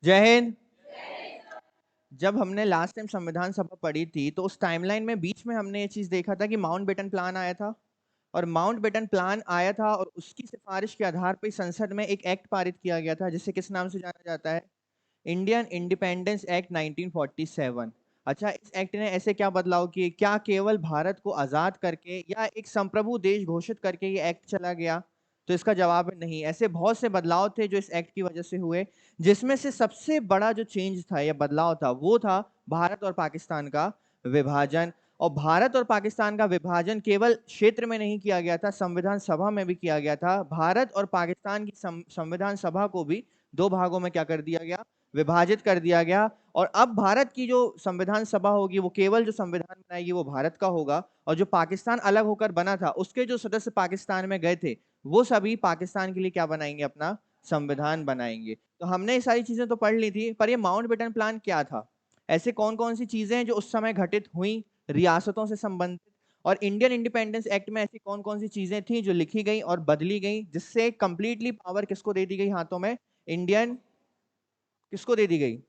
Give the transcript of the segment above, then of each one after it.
जय हिंद। जब हमने लास्ट टाइम संविधान सभा पढ़ी थी तो उस टाइमलाइन में बीच में हमने ये चीज देखा था कि माउंटबेटन प्लान आया था। और माउंटबेटन प्लान आया था और उसकी सिफारिश के आधार पर संसद में एक एक्ट पारित किया गया था जिसे किस नाम से जाना जाता है? Indian independence act 1947। अच्छा, इस एक्ट ने ऐसे क्या बदलाव किए? क्या केवल भारत को आजाद करके या एक संप्रभु देश घोषित करके ये एक्ट चला गया? तो इसका जवाब है नहीं। ऐसे बहुत से बदलाव थे जो इस एक्ट की वजह से हुए, जिसमें से सबसे बड़ा जो चेंज था या बदलाव था वो था भारत और पाकिस्तान का विभाजन। और भारत और पाकिस्तान का विभाजन केवल क्षेत्र में नहीं किया गया था, संविधान सभा में भी किया गया था। भारत और पाकिस्तान की संविधान सभा को भी दो भागों में क्या कर दिया गया? विभाजित कर दिया गया। और अब भारत की जो संविधान सभा होगी वो केवल जो संविधान बनाएगी वो भारत का होगा, और जो पाकिस्तान अलग होकर बना था उसके जो सदस्य पाकिस्तान में गए थे वो सभी पाकिस्तान के लिए क्या बनाएंगे? अपना संविधान बनाएंगे। तो हमने ये सारी चीजें तो पढ़ ली थी, पर ये माउंटबेटन प्लान क्या था? ऐसे कौन कौन सी चीजें हैं जो उस समय घटित हुई रियासतों से संबंधित? और इंडियन इंडिपेंडेंस एक्ट में ऐसी कौन कौन सी चीजें थी जो लिखी गई और बदली गई, जिससे कंप्लीटली पावर किसको दे दी गई हाथों में? इंडियन किसको दे दी गई?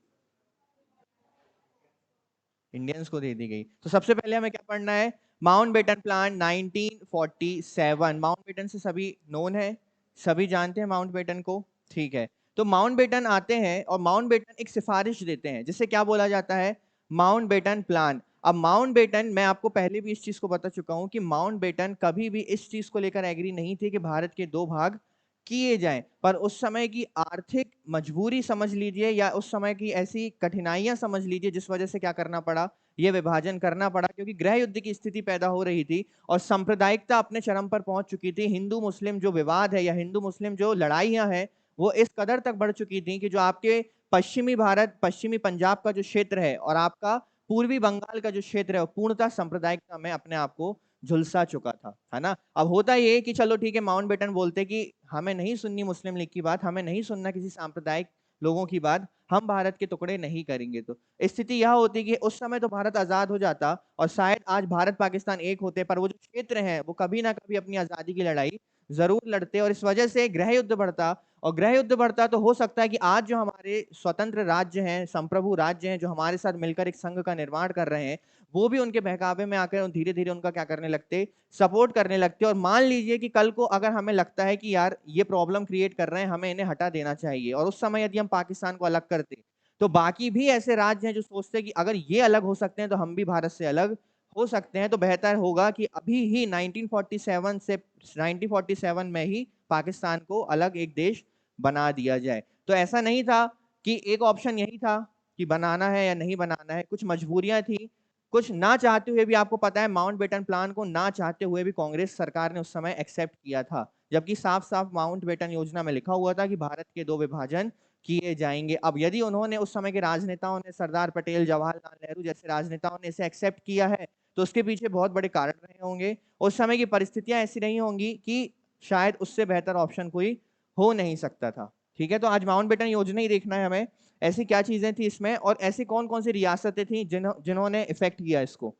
इंडियंस को दे दी गई। तो सबसे पहले हमें क्या पढ़ना है? Mountbatten plan 1947। माउंटबेटन से सभी नोन है, सभी जानते हैं माउंटबेटन को, ठीक है। तो माउंटबेटन आते हैं और माउंटबेटन एक सिफारिश देते हैं जिसे क्या बोला जाता है? Mountbatten plan. अब माउंटबेटन, मैं आपको पहले भी इस चीज को बता चुका हूं कि माउंटबेटन कभी भी इस चीज को लेकर एग्री नहीं थे कि भारत के दो भाग किए जाएं, पर उस समय की आर्थिक मजबूरी समझ लीजिए या उस समय की ऐसी कठिनाइयां समझ लीजिए जिस वजह से क्या करना पड़ा? यह विभाजन करना पड़ा, क्योंकि गृह युद्ध की स्थिति पैदा हो रही थी और सांप्रदायिकता अपने चरम पर पहुंच चुकी थी। हिंदू मुस्लिम जो विवाद है या हिंदू मुस्लिम जो लड़ाइयां हैं वो इस कदर तक बढ़ चुकी थी कि जो आपके पश्चिमी भारत, पश्चिमी पंजाब का जो क्षेत्र है और आपका पूर्वी बंगाल का जो क्षेत्र है वो पूर्णतः सांप्रदायिकता में अपने आप को झुलसा चुका था, है ना। अब होता ये कि चलो ठीक है, माउंटबेटन बोलते कि हमें नहीं सुननी मुस्लिम लीग की बात, हमें नहीं सुनना किसी सांप्रदायिक लोगों की बात, हम भारत के टुकड़े नहीं करेंगे। तो स्थिति यह होती कि उस समय तो भारत आजाद हो जाता और शायद आज भारत पाकिस्तान एक होते, पर वो जो क्षेत्र हैं वो कभी ना कभी अपनी आजादी की लड़ाई जरूर लड़ते और इस वजह से गृह युद्ध बढ़ता। और गृह युद्ध बढ़ता तो हो सकता है कि आज जो हमारे स्वतंत्र राज्य हैं, संप्रभु राज्य हैं, जो हमारे साथ मिलकर एक संघ का निर्माण कर रहे हैं, वो भी उनके बहकावे में आकर धीरे धीरे उनका क्या करने लगते? सपोर्ट करने लगते। और मान लीजिए कि कल को अगर हमें लगता है कि यार ये प्रॉब्लम क्रिएट कर रहे हैं, हमें इन्हें हटा देना चाहिए, और उस समय यदि हम पाकिस्तान को अलग करते तो बाकी भी ऐसे राज्य हैं जो सोचते हैं कि अगर ये अलग हो सकते हैं तो हम भी भारत से अलग हो सकते हैं। तो बेहतर होगा कि अभी ही 1947 में ही पाकिस्तान को अलग एक देश बना दिया जाए। तो ऐसा नहीं था कि एक ऑप्शन यही था कि बनाना है या नहीं बनाना है, कुछ मजबूरियां थी। कुछ ना चाहते हुए भी, आपको पता है माउंटबेटन प्लान को ना चाहते हुए भी कांग्रेस सरकार ने उस समय एक्सेप्ट किया था, जबकि साफ साफ माउंटबेटन योजना में लिखा हुआ था कि भारत के दो विभाजन किए जाएंगे। अब यदि उन्होंने, उस समय के राजनेताओं ने, सरदार पटेल, जवाहरलाल नेहरू जैसे राजनेताओं ने इसे एक्सेप्ट किया है, तो उसके पीछे बहुत बड़े कारण रहे होंगे। उस समय की परिस्थितियां ऐसी नहीं होंगी कि शायद उससे बेहतर ऑप्शन कोई हो नहीं सकता था। ठीक है, तो आज माउंटबेटन योजना ही देखना है हमें, ऐसी क्या चीजें थी इसमें और ऐसी कौन कौन सी रियासतें थी जिन्होंने इफेक्ट किया इसको।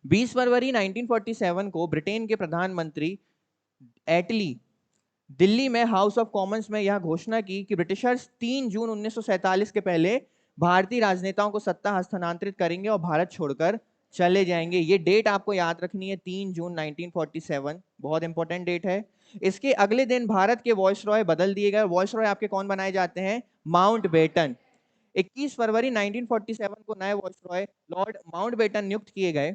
20 फरवरी 1947 को ब्रिटेन के प्रधानमंत्री एटली दिल्ली में हाउस ऑफ कॉमन्स में यह घोषणा की कि ब्रिटिशर्स 3 जून 1947 के पहले भारतीय राजनेताओं को सत्ता हस्तांतरित करेंगे और भारत छोड़कर चले जाएंगे। ये डेट आपको याद रखनी है, 3 जून 1947, बहुत इंपॉर्टेंट डेट है। इसके अगले दिन भारत के वॉइसरॉय बदल दिए गए। वॉइसरॉय आपके कौन बनाए जाते हैं? माउंटबेटन। 21 फरवरी 1947 को नए वॉइसरॉय लॉर्ड माउंटबेटन नियुक्त किए गए।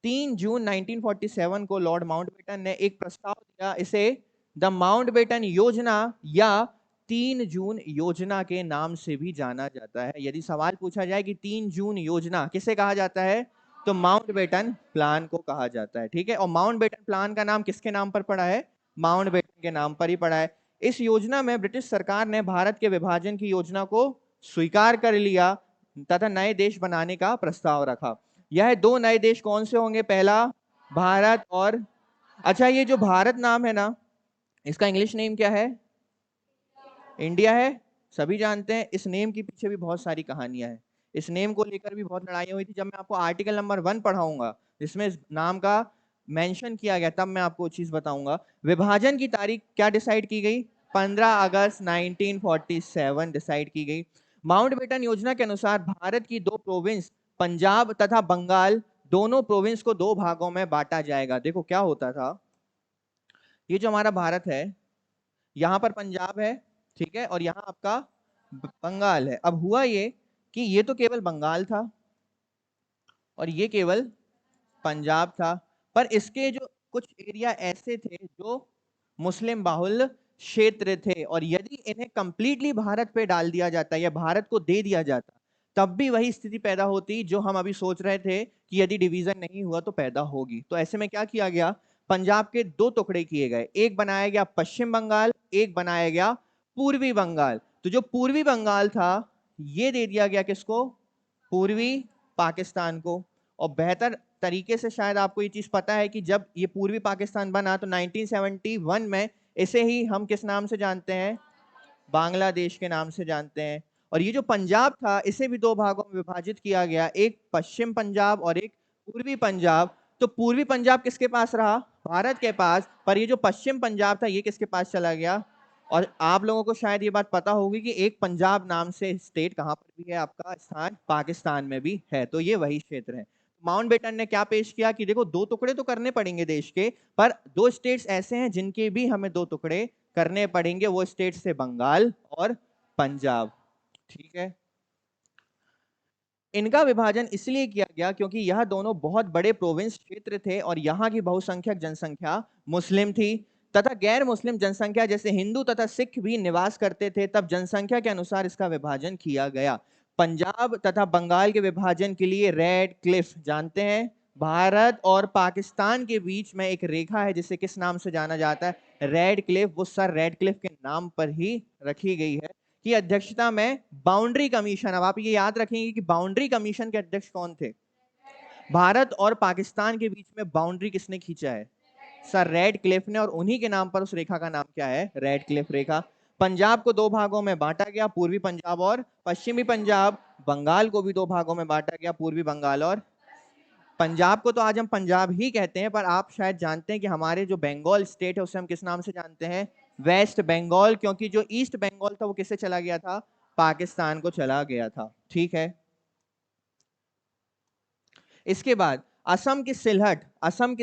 3 जून 1947 को लॉर्ड माउंटबेटन ने एक प्रस्ताव दिया, इसे द माउंटबेटन योजना या 3 जून योजना के नाम से भी जाना जाता है। यदि सवाल पूछा जाए कि 3 जून योजना किसे कहा जाता है, तो माउंटबेटन प्लान को कहा जाता है। ठीक है, और माउंटबेटन प्लान का नाम किसके नाम पर पड़ा है? माउंटबेटन के नाम पर ही पड़ा है। इस योजना में ब्रिटिश सरकार ने भारत के विभाजन की योजना को स्वीकार कर लिया तथा नए देश बनाने का प्रस्ताव रखा। यह दो नए देश कौन से होंगे? पहला भारत और, अच्छा ये जो भारत नाम है ना, इसका इंग्लिश नेम क्या है? इंडिया है, सभी जानते हैं। इस नेम के पीछे भी बहुत सारी कहानियां हैं, इस नेम को लेकर भी बहुत लड़ाई हुई थी। जब मैं आपको आर्टिकल नंबर 1 पढ़ाऊंगा जिसमें इस नाम का मेंशन किया गया, तब मैं आपको चीज बताऊंगा। विभाजन की तारीख क्या डिसाइड की गई? 15 अगस्त 1947 डिसाइड की गई। माउंटबेटन योजना के अनुसार भारत की 2 प्रोविंस पंजाब तथा बंगाल, दोनों प्रोविंस को 2 भागों में बांटा जाएगा। देखो क्या होता था, ये जो हमारा भारत है, यहां पर पंजाब है, ठीक है, और यहां आपका बंगाल है। अब हुआ ये कि ये तो केवल बंगाल था और ये केवल पंजाब था, पर इसके जो कुछ एरिया ऐसे थे जो मुस्लिम बाहुल्य क्षेत्र थे, और यदि इन्हें कंप्लीटली भारत पे डाल दिया जाता या भारत को दे दिया जाता, तब भी वही स्थिति पैदा होती जो हम अभी सोच रहे थे कि यदि डिवीजन नहीं हुआ तो पैदा होगी। तो ऐसे में क्या किया गया, पंजाब के 2 टुकड़े किए गए, एक बनाया गया पश्चिम बंगाल, एक बनाया गया पूर्वी बंगाल। तो जो पूर्वी बंगाल था ये दे दिया गया किसको, पूर्वी पाकिस्तान को। और बेहतर तरीके से शायद आपको ये चीज पता है कि जब ये पूर्वी पाकिस्तान बना तो 1971 में इसे ही हम किस नाम से जानते हैं, बांग्लादेश के नाम से जानते हैं। और ये जो पंजाब था इसे भी 2 भागों में विभाजित किया गया, एक पश्चिम पंजाब और एक पूर्वी पंजाब। तो पूर्वी पंजाब किसके पास रहा, भारत के पास, पर ये जो पश्चिम पंजाब था ये किसके पास चला गया। और आप लोगों को शायद ये बात पता होगी कि एक पंजाब नाम से स्टेट कहां पर भी है, आपका स्थान पाकिस्तान में भी है, तो ये वही क्षेत्र है। माउंटबेटन ने क्या पेश किया कि देखो 2 टुकड़े तो करने पड़ेंगे देश के, पर 2 स्टेट्स ऐसे हैं जिनके भी हमें 2 टुकड़े करने पड़ेंगे, वो स्टेट से बंगाल और पंजाब, ठीक है। इनका विभाजन इसलिए किया गया क्योंकि यह दोनों बहुत बड़े प्रोविंस क्षेत्र थे और यहाँ की बहुसंख्यक जनसंख्या मुस्लिम थी तथा गैर मुस्लिम जनसंख्या जैसे हिंदू तथा सिख भी निवास करते थे। तब जनसंख्या के अनुसार इसका विभाजन किया गया। पंजाब तथा बंगाल के विभाजन के लिए रेड क्लिफ, जानते हैं, भारत और पाकिस्तान के बीच में एक रेखा है जिसे किस नाम से जाना जाता है, रेड क्लिफ। वो सर रेड क्लिफ के नाम पर ही रखी गई है की अध्यक्षता में बाउंड्री कमीशन। अब आप ये याद रखेंगे कि बाउंड्री कमीशन के अध्यक्ष कौन थे, भारत और पाकिस्तान के बीच में बाउंड्री किसने खींचा है, सर रेड क्लिफ ने, और उन्हीं के नाम पर उस रेखा का नाम क्या है, रेड क्लिफ रेखा। पंजाब को 2 भागों में बांटा गया, पूर्वी पंजाब और पश्चिमी पंजाब। बंगाल को भी 2 भागों में बांटा गया, पूर्वी बंगाल और पंजाब को तो आज हम पंजाब ही कहते हैं, पर आप शायद जानते हैं कि हमारे जो बंगाल स्टेट है उसे हम किस नाम से जानते हैं, वेस्ट बंगाल, क्योंकि जो ईस्ट बंगाल था वो किससे चला गया था, पाकिस्तान को चला गया था, ठीक है। इसके बाद असम की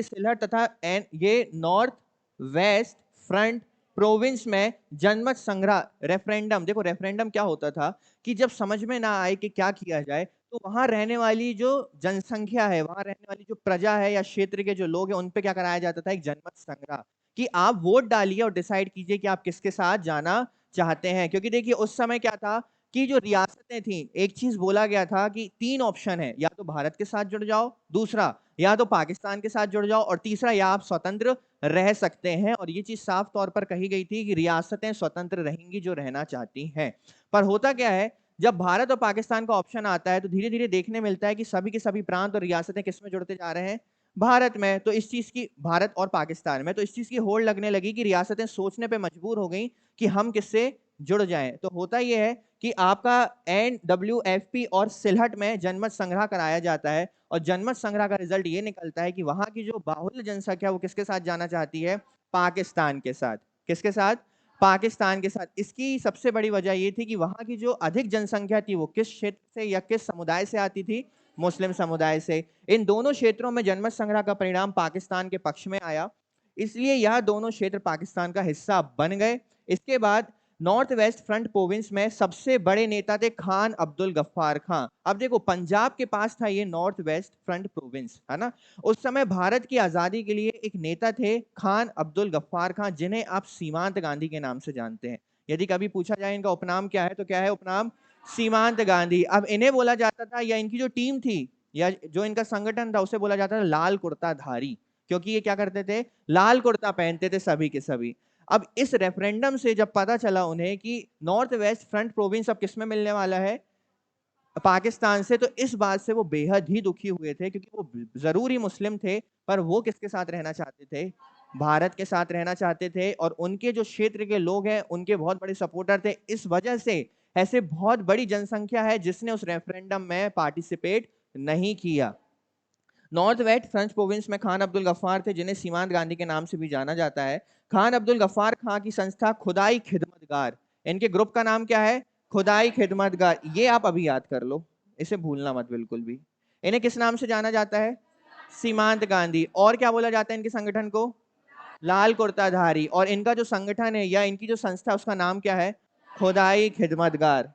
सिलहट तथा ये नॉर्थ वेस्ट फ्रंट प्रोविंस में जनमत संग्रह रेफरेंडम। देखो रेफरेंडम क्या होता था कि जब समझ में ना आए कि क्या किया जाए तो वहां रहने वाली जो जनसंख्या है, वहां रहने वाली जो प्रजा है या क्षेत्र के जो लोग हैं उन पे क्या कराया जाता था, एक जनमत संग्रह, कि आप वोट डालिए और डिसाइड कीजिए कि आप किसके साथ जाना चाहते हैं। क्योंकि देखिए उस समय क्या था कि जो रियासतें थी, एक चीज बोला गया था कि 3 ऑप्शन है, या तो भारत के साथ जुड़ जाओ, दूसरा या तो पाकिस्तान के साथ जुड़ जाओ, और तीसरा या आप स्वतंत्र रह सकते हैं। और ये चीज साफ तौर पर कही गई थी कि रियासतें स्वतंत्र रहेंगी जो रहना चाहती हैं। पर होता क्या है, जब भारत और पाकिस्तान का ऑप्शन आता है तो धीरे धीरे देखने मिलता है कि सभी के सभी प्रांत और रियासतें किसमें जुड़ते जा रहे हैं, भारत में। तो इस चीज की, भारत और पाकिस्तान में, तो इस चीज की होड़ लगने लगी कि रियासतें सोचने पे मजबूर हो गई कि हम किससे जुड़ जाएं। तो होता यह है कि आपका NWFP और सिलहट में जनमत संग्रह कराया जाता है, और जनमत संग्रह का रिजल्ट ये निकलता है कि वहां की जो बाहुल्य जनसंख्या वो किसके साथ जाना चाहती है, पाकिस्तान के साथ। किसके साथ, पाकिस्तान के साथ। इसकी सबसे बड़ी वजह ये थी कि वहां की जो अधिक जनसंख्या थी वो किस क्षेत्र से या किस समुदाय से आती थी, मुस्लिम समुदाय से। इन दोनों क्षेत्रों में जनमत संग्रह का परिणाम पाकिस्तान के पक्ष में आया, इसलिए यह दोनों क्षेत्र पाकिस्तान का हिस्सा बन गए। इसके बाद नॉर्थ वेस्ट फ्रंट प्रोविंस में सबसे बड़े नेता थे खान अब्दुल गफ्फार खान। अब देखो पंजाब के पास था ये नॉर्थ वेस्ट फ्रंट प्रोविंस, है ना। उस समय भारत की आजादी के लिए एक नेता थे खान अब्दुल गफ्फार खान, जिन्हें आप सीमांत गांधी के नाम से जानते हैं। यदि कभी पूछा जाए इनका उपनाम क्या है तो क्या है उपनाम, सीमांत गांधी। अब इन्हें बोला जाता था, या इनकी जो टीम थी या जो इनका संगठन था उसे बोला जाता था लाल कुर्ता धारी, क्योंकि ये क्या करते थे, लाल कुर्ता पहनते थे सभी के सभी। अब इस रेफरेंडम से जब पता चला उन्हें कि नॉर्थ वेस्ट फ्रंट प्रोविंस अब किसमें मिलने वाला है, पाकिस्तान से, तो इस बात से वो बेहद ही दुखी हुए थे, क्योंकि वो जरूर ही मुस्लिम थे पर वो किसके साथ रहना चाहते थे, भारत के साथ रहना चाहते थे। और उनके जो क्षेत्र के लोग हैं उनके बहुत बड़े सपोर्टर थे। इस वजह से ऐसे बहुत बड़ी जनसंख्या है जिसने उस रेफरेंडम में पार्टिसिपेट नहीं किया। नॉर्थ वेस्ट फ्रंट प्रोविंस में खान अब्दुल गफ्फार थे, जिन्हें सीमांत गांधी के नाम से भी जाना जाता है। खान अब्दुल गफ्फार खान की संस्था खुदाई खिदमतगार, इनके ग्रुप का नाम क्या है, खुदाई खिदमतगार, ये आप अभी याद कर लो, इसे भूलना मत बिल्कुल भी। इन्हें किस नाम से जाना जाता है? सीमांत गांधी। और क्या बोला जाता है इनके संगठन को? लाल कुर्ताधारी। और इनका जो संगठन है या इनकी जो संस्था, उसका नाम क्या है? खुदाई खिदमतगार।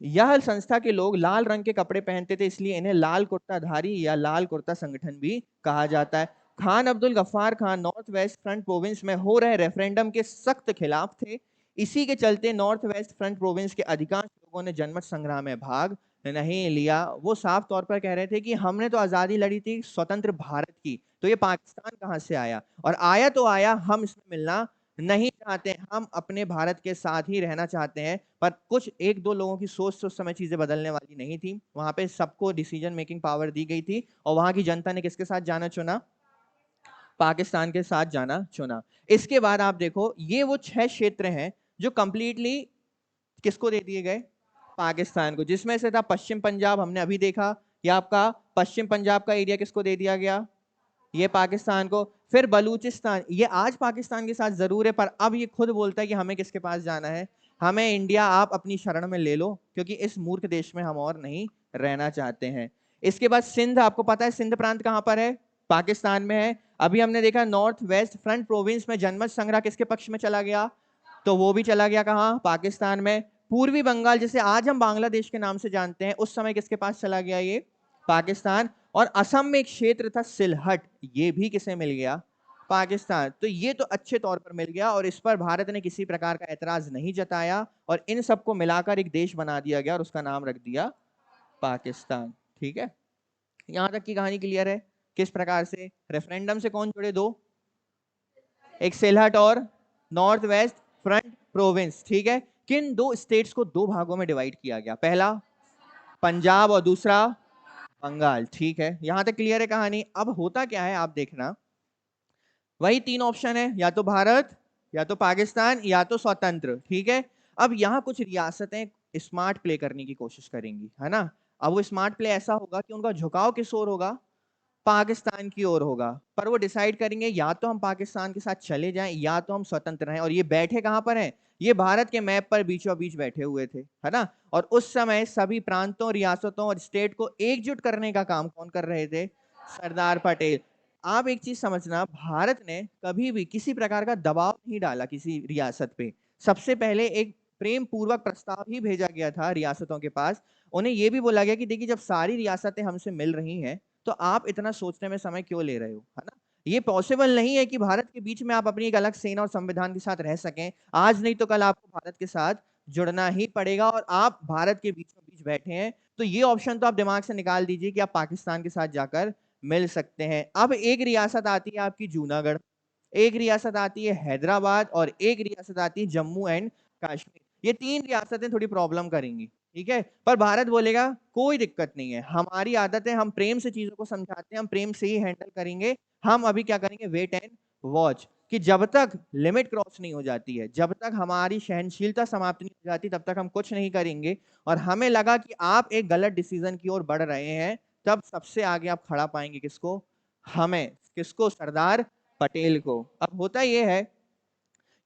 यह संस्था के लोग लाल रंग के कपड़े पहनते थे, इसलिए इन्हें लाल कुर्ताधारी या लाल कुर्ता संगठन भी कहा जाता है। Khan Abdul Ghaffar Khan North West Frontier Province में हो रहे रेफरेंडम के सख्त खिलाफ थे। इसी के चलते नॉर्थ वेस्ट फ्रंट प्रोविंस के अधिकांश लोगों ने जनमत संग्राम में भाग नहीं लिया। वो साफ तौर पर कह रहे थे कि हमने तो आजादी लड़ी थी स्वतंत्र भारत की, तो ये पाकिस्तान कहां से आया? और आया तो आया, हम इसमें मिलना नहीं चाहते, हम अपने भारत के साथ ही रहना चाहते हैं। पर कुछ एक दो लोगों की सोच उस समय चीजें बदलने वाली नहीं थी। वहां पे सबको डिसीजन मेकिंग पावर दी गई थी और वहां की जनता ने किसके साथ जाना चुना? पाकिस्तान के साथ जाना चुना। इसके बाद आप देखो, ये वो 6 क्षेत्र हैं जो कंप्लीटली किसको दे दिए गए? पाकिस्तान को। जिसमें से था पश्चिम पंजाब, हमने अभी देखा। या आपका पश्चिम पंजाब का एरिया किसको दे दिया गया? ये पाकिस्तान को। फिर बलूचिस्तान, ये आज पाकिस्तान के साथ जरूर है, पर अब ये खुद बोलता है कि हमें किसके पास जाना है? हमें इंडिया आप अपनी शरण में ले लो, क्योंकि इस मूर्ख देश में हम और नहीं रहना चाहते हैं। इसके बाद सिंध, आपको पता है सिंध प्रांत कहां पर है? पाकिस्तान में है। अभी हमने देखा नॉर्थ वेस्ट फ्रंट प्रोविंस में जनमत संग्रह किसके पक्ष में चला गया? तो वो भी चला गया कहां? पाकिस्तान में। पूर्वी बंगाल, जिसे आज हम बांग्लादेश के नाम से जानते हैं, उस समय किसके पास चला गया? ये पाकिस्तान। और असम में एक क्षेत्र था सिलहट, ये भी किसे मिल गया? पाकिस्तान। तो ये तो अच्छे तौर पर मिल गया और इस पर भारत ने किसी प्रकार का ऐतराज नहीं जताया और इन सबको मिलाकर एक देश बना दिया गया और उसका नाम रख दिया पाकिस्तान। ठीक है, यहां तक की कहानी क्लियर है? किस प्रकार से रेफरेंडम से कौन जुड़े? दो, एक सिलहट और नॉर्थ वेस्ट फ्रंट प्रोविंस। ठीक है, किन दो स्टेट्स को दो भागों में डिवाइड किया गया? पहला पंजाब और दूसरा बंगाल। ठीक है, यहां तक क्लियर है कहानी? अब होता क्या है आप देखना, वही 3 ऑप्शन है, या तो भारत, या तो पाकिस्तान, या तो स्वतंत्र। ठीक है, अब यहां कुछ रियासतें स्मार्ट प्ले करने की कोशिश करेंगी, है ना? अब वो स्मार्ट प्ले ऐसा होगा कि उनका झुकाव किस ओर होगा? पाकिस्तान की ओर होगा। पर वो डिसाइड करेंगे या तो हम पाकिस्तान के साथ चले जाएं या तो हम स्वतंत्र रहें। और ये बैठे कहां पर हैं? ये भारत के मैप पर बीचों बीच बैठे हुए थे, है ना? और उस समय सभी प्रांतों, रियासतों और स्टेट को एकजुट करने का काम कौन कर रहे थे? सरदार पटेल। आप एक चीज समझना, भारत ने कभी भी किसी प्रकार का दबाव नहीं डाला किसी रियासत पे। सबसे पहले एक प्रेम पूर्वक प्रस्ताव ही भेजा गया था रियासतों के पास। उन्हें यह भी बोला गया कि देखिए, जब सारी रियासतें हमसे मिल रही हैं तो आप इतना सोचने में समय क्यों ले रहे हो, है ना? ये पॉसिबल नहीं है कि भारत के बीच में आप अपनी एक अलग सेना और संविधान के साथ रह सकें। आज नहीं तो कल आपको भारत के साथ जुड़ना ही पड़ेगा और आप भारत के बीचों बीच बैठे हैं, तो ये ऑप्शन तो आप दिमाग से निकाल दीजिए कि आप पाकिस्तान के साथ जाकर मिल सकते हैं। अब एक रियासत आती है आपकी जूनागढ़, एक रियासत आती है हैदराबाद और एक रियासत आती है जम्मू एंड कश्मीर। ये 3 रियासतें थोड़ी प्रॉब्लम करेंगी, ठीक है? पर भारत बोलेगा कोई दिक्कत नहीं है, हमारी आदत है, हम प्रेम से चीजों को समझाते हैं, हम प्रेम से ही हैंडल करेंगे। हम अभी क्या करेंगे? वेट एंड वॉच, कि जब तक लिमिट क्रॉस नहीं हो जाती है, जब तक हमारी सहनशीलता समाप्त नहीं हो जाती, तब तक हम कुछ नहीं करेंगे। और हमें लगा कि आप एक गलत डिसीजन की ओर बढ़ रहे हैं, तब सबसे आगे आप खड़ा पाएंगे किसको? हमें। किसको? सरदार पटेल को। अब होता यह है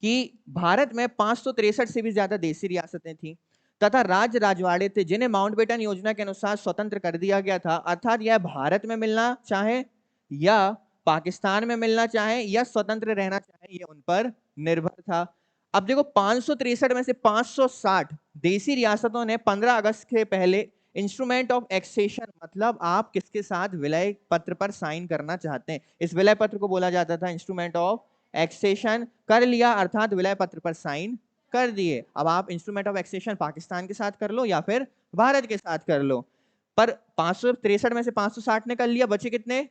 कि भारत में 563 से भी ज्यादा देशी रियासतें थी तथा राज्य राजवाड़े थे, जिन्हें माउंटबेटन योजना के अनुसार स्वतंत्र कर दिया गया था। अर्थात यह भारत में मिलना चाहे या पाकिस्तान में मिलना चाहे या स्वतंत्र रहना चाहे, ये उन पर निर्भर था। अब देखो, 563 में से 560 देशी रियासतों ने 15 अगस्त के पहले इंस्ट्रूमेंट ऑफ एक्सेशन, मतलब आप किसके साथ विलय पत्र पर साइन करना चाहते हैं, इस विलय पत्र को बोला जाता था इंस्ट्रूमेंट ऑफ एक्सेशन, कर लिया। अर्थात विलय पत्र पर साइन कर दिए। अब आप इंस्ट्रूमेंट ऑफ एक्सेशन पाकिस्तान के साथ कर लो या फिर भारत के साथ कर लो। पर 563 में से 560 ने कर लिया, बचे कितने?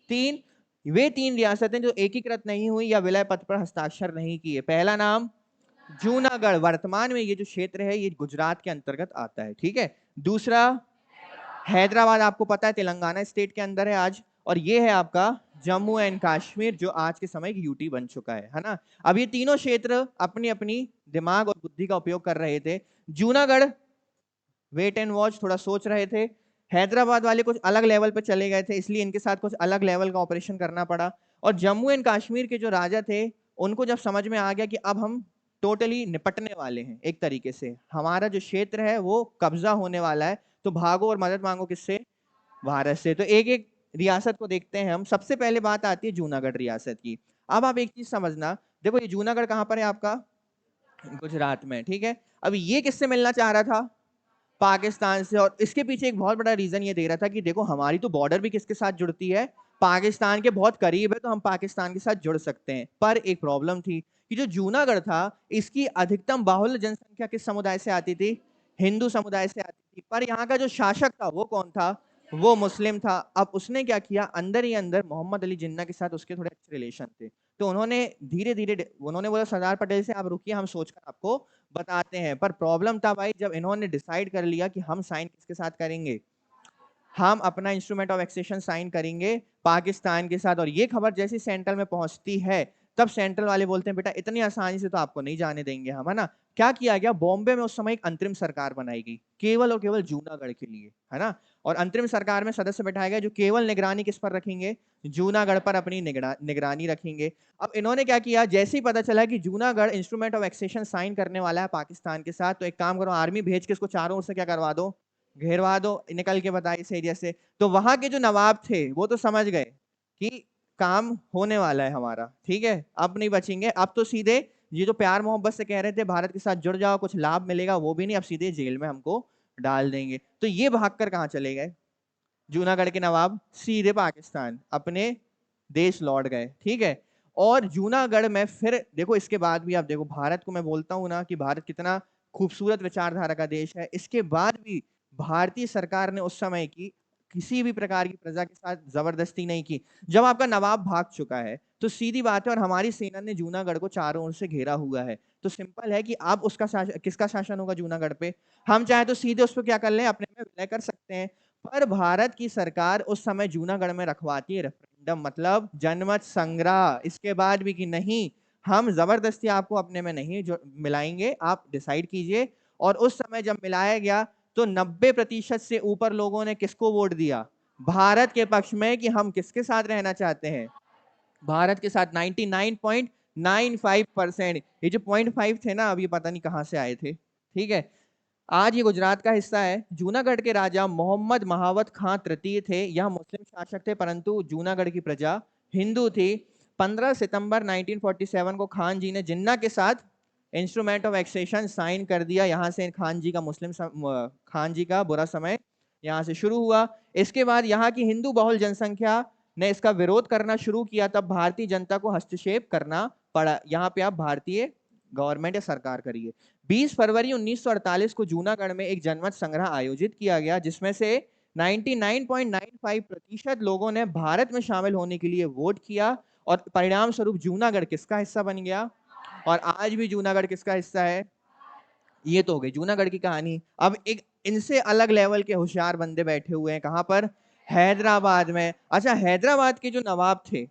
3। वे 3 रियासतें जो एकीकृत नहीं हुई या विलय पत्र पर हस्ताक्षर नहीं किए। पहला नाम जूनागढ़, वर्तमान में ये जो क्षेत्र है ये गुजरात के अंतर्गत आता है, ठीक है। दूसरा हैदराबाद, आपको पता है तेलंगाना स्टेट के अंदर है आज। और ये है आपका जम्मू एंड कश्मीर, जो आज के समय की यूटी बन चुका है ना। अब ये तीनों क्षेत्र अपनी अपनी दिमाग और बुद्धि का उपयोग कर रहे थे। जूनागढ़ वेट एंड वॉच, थोड़ा सोच रहे थे। हैदराबाद वाले कुछ अलग लेवल पर चले गए थे, इसलिए इनके साथ कुछ अलग लेवल का ऑपरेशन करना पड़ा। और जम्मू एंड कश्मीर के जो राजा थे, उनको जब समझ में आ गया कि अब हम टोटली निपटने वाले हैं। एक तरीके से हमारा जो क्षेत्र है वो कब्जा होने वाला है, तो भागो और मदद मांगो किससे? भारत से। तो एक एक रियासत को देखते हैं हम। सबसे पहले बात आती है जूनागढ़ रियासत की। अब आप एक चीज समझना, देखो ये जूनागढ़ कहां पर है आपका? गुजरात में, ठीक है। अब ये किससे मिलना चाह रहा था? पाकिस्तान से। और इसके पीछे एक बहुत बड़ा रीजन ये दे रहा था कि देखो हमारी तो बॉर्डर भी किसके साथ जुड़ती है? पाकिस्तान के बहुत करीब है, तो हम पाकिस्तान के साथ जुड़ सकते हैं। पर एक प्रॉब्लम थी कि जो जूनागढ़ था, इसकी अधिकतम बाहुल्य जनसंख्या किस समुदाय से आती थी? हिंदू समुदाय से आती थी। पर यहाँ का जो शासक था वो कौन था? वो मुस्लिम था। अब उसने क्या किया, अंदर ही अंदर मोहम्मद अली जिन्ना के साथ उसके थोड़े अच्छे रिलेशन थे, तो उन्होंने धीरे धीरे उन्होंने बोला सरदार पटेल से आप रुकिए, हम सोचकर आपको बताते हैं। पर प्रॉब्लम था भाई, जब इन्होंने डिसाइड कर लिया कि हम साइन किसके साथ करेंगे, हम अपना इंस्ट्रूमेंट ऑफ एक्सेशन साइन करेंगे पाकिस्तान के साथ, और ये खबर जैसे सेंट्रल में पहुंचती है, तब सेंट्रल वाले बोलते हैं बेटा इतनी आसानी से तो आपको नहीं जाने देंगे हम, है ना। क्या किया गया, बॉम्बे में उस समय एक अंतरिम सरकार बनाई गई केवल और केवल जूनागढ़ के लिए, है ना। और अंतरिम सरकार में सदस्य बैठाए गए जो केवल निगरानी किस पर रखेंगे? जूनागढ़ पर अपनी निगरानी रखेंगे। अब इन्होंने क्या किया, जैसे ही पता चला कि Junagadh instrument of accession sign करने वाला है पाकिस्तान के साथ, तो एक काम करो, आर्मी भेज के इसको चारों ओर से क्या करवा दो, घेरवा दो, निकल के बताए इस एरिया से। तो वहां के जो नवाब थे वो तो समझ गए कि काम होने वाला है हमारा, ठीक है, अब नहीं बचेंगे। अब तो सीधे ये जो प्यार मोहब्बत से कह रहे थे भारत के साथ जुड़ जाओ कुछ लाभ मिलेगा, वो भी नहीं, अब सीधे जेल में हमको डाल देंगे। तो ये भागकर कहाँ चले गए? जूनागढ़ के नवाब सीधे पाकिस्तान अपने देश लौट गए, ठीक है। और जूनागढ़ में फिर देखो, इसके बाद भी आप देखो, भारत को मैं बोलता हूं ना कि भारत कितना खूबसूरत विचारधारा का देश है, इसके बाद भी भारतीय सरकार ने उस समय की किसी भी प्रकार की प्रजा के साथ जबरदस्ती नहीं की। जब आपका नवाब भाग चुका है तो सीधी बात है, और हमारी सेना ने जूनागढ़ को चारों ओर से घेरा हुआ है, तो सिंपल है कि अब उसका किसका शासन होगा जूनागढ़ पे? हम चाहे तो सीधे उस पर क्या कर लें, अपने में विलय कर सकते हैं। पर भारत की सरकार उस समय जूनागढ़ में रखवाती है रेफरेंडम, मतलब जनमत संग्रह, इसके बाद भी कि नहीं हम जबरदस्ती आपको अपने में नहीं जो मिलाएंगे, आप डिसाइड कीजिए। और उस समय जब मिलाया गया तो 90% से ऊपर लोगों ने किसको वोट दिया? भारत के पक्ष में, कि हम किसके साथ रहना चाहते हैं? भारत के साथ। 99.95%। ये जो 0.5 थे ना, अभी पता नहीं कहां से आए थे, ठीक है। आज ये गुजरात का हिस्सा है। जूनागढ़ के राजा मोहम्मद महावत खां तृतीय थे। यह मुस्लिम शासक थे, परंतु जूनागढ़ की प्रजा हिंदू थी। 15 सितंबर 1947 को खान जी ने जिन्ना के साथ इंस्ट्रूमेंट ऑफ एक्सेशन साइन कर दिया। यहां से खान जी का खान जी का बुरा समय यहां से शुरू हुआ। इसके बाद यहाँ की हिंदू बहुल जनसंख्या ने इसका विरोध करना शुरू किया, तब भारतीय जनता को हस्तक्षेप करना पड़ा। यहाँ पे आप भारतीय गवर्नमेंट या सरकार करिए। 20 फरवरी 1948 को जूनागढ़ में एक जनमत संग्रह आयोजित किया गया, जिसमें से 99.95% लोगों ने भारत में शामिल होने के लिए वोट किया, और परिणाम स्वरूप जूनागढ़ किसका हिस्सा बन गया? और आज भी जूनागढ़ किसका हिस्सा है? ये तो हो गई जूनागढ़ की कहानी। अब एक इनसे अलग लेवल के होशियार बंदे बैठे हुए हैं, कहां पर? हैदराबाद में। अच्छा, हैदराबाद के जो नवाब थे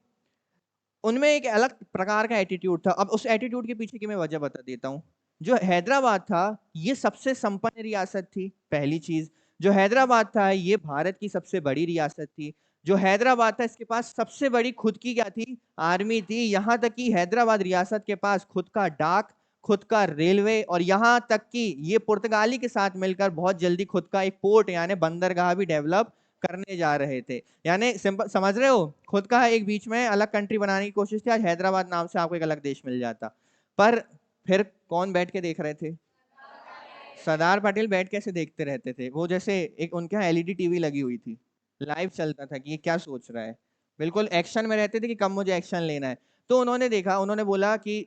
उनमें एक अलग प्रकार का एटीट्यूड था। अब उस एटीट्यूड के पीछे की मैं वजह बता देता हूँ। जो हैदराबाद था ये सबसे संपन्न रियासत थी, पहली चीज। जो हैदराबाद था ये भारत की सबसे बड़ी रियासत थी। जो हैदराबाद था इसके पास सबसे बड़ी खुद की क्या थी? आर्मी थी। यहां तक कि हैदराबाद रियासत के पास खुद का डाक, खुद का रेलवे, और यहां तक कि ये पुर्तगाली के साथ मिलकर बहुत जल्दी खुद का एक पोर्ट यानी बंदरगाह भी डेवलप करने जा रहे थे। यानी सिंपल समझ रहे हो, खुद का एक बीच में अलग कंट्री बनाने की कोशिश थी। आज हैदराबाद नाम से आपको एक अलग देश मिल जाता। पर फिर कौन बैठ के देख रहे थे? सरदार पटेल बैठ के ऐसे देखते रहते थे। वो जैसे एक उनके यहाँ एलईडी टीवी लगी हुई थी, लाइव चलता था कि ये क्या सोच रहा है। बिल्कुल एक्शन में रहते थे कि कब मुझे एक्शन लेना है। तो उन्होंने देखा, उन्होंने बोला कि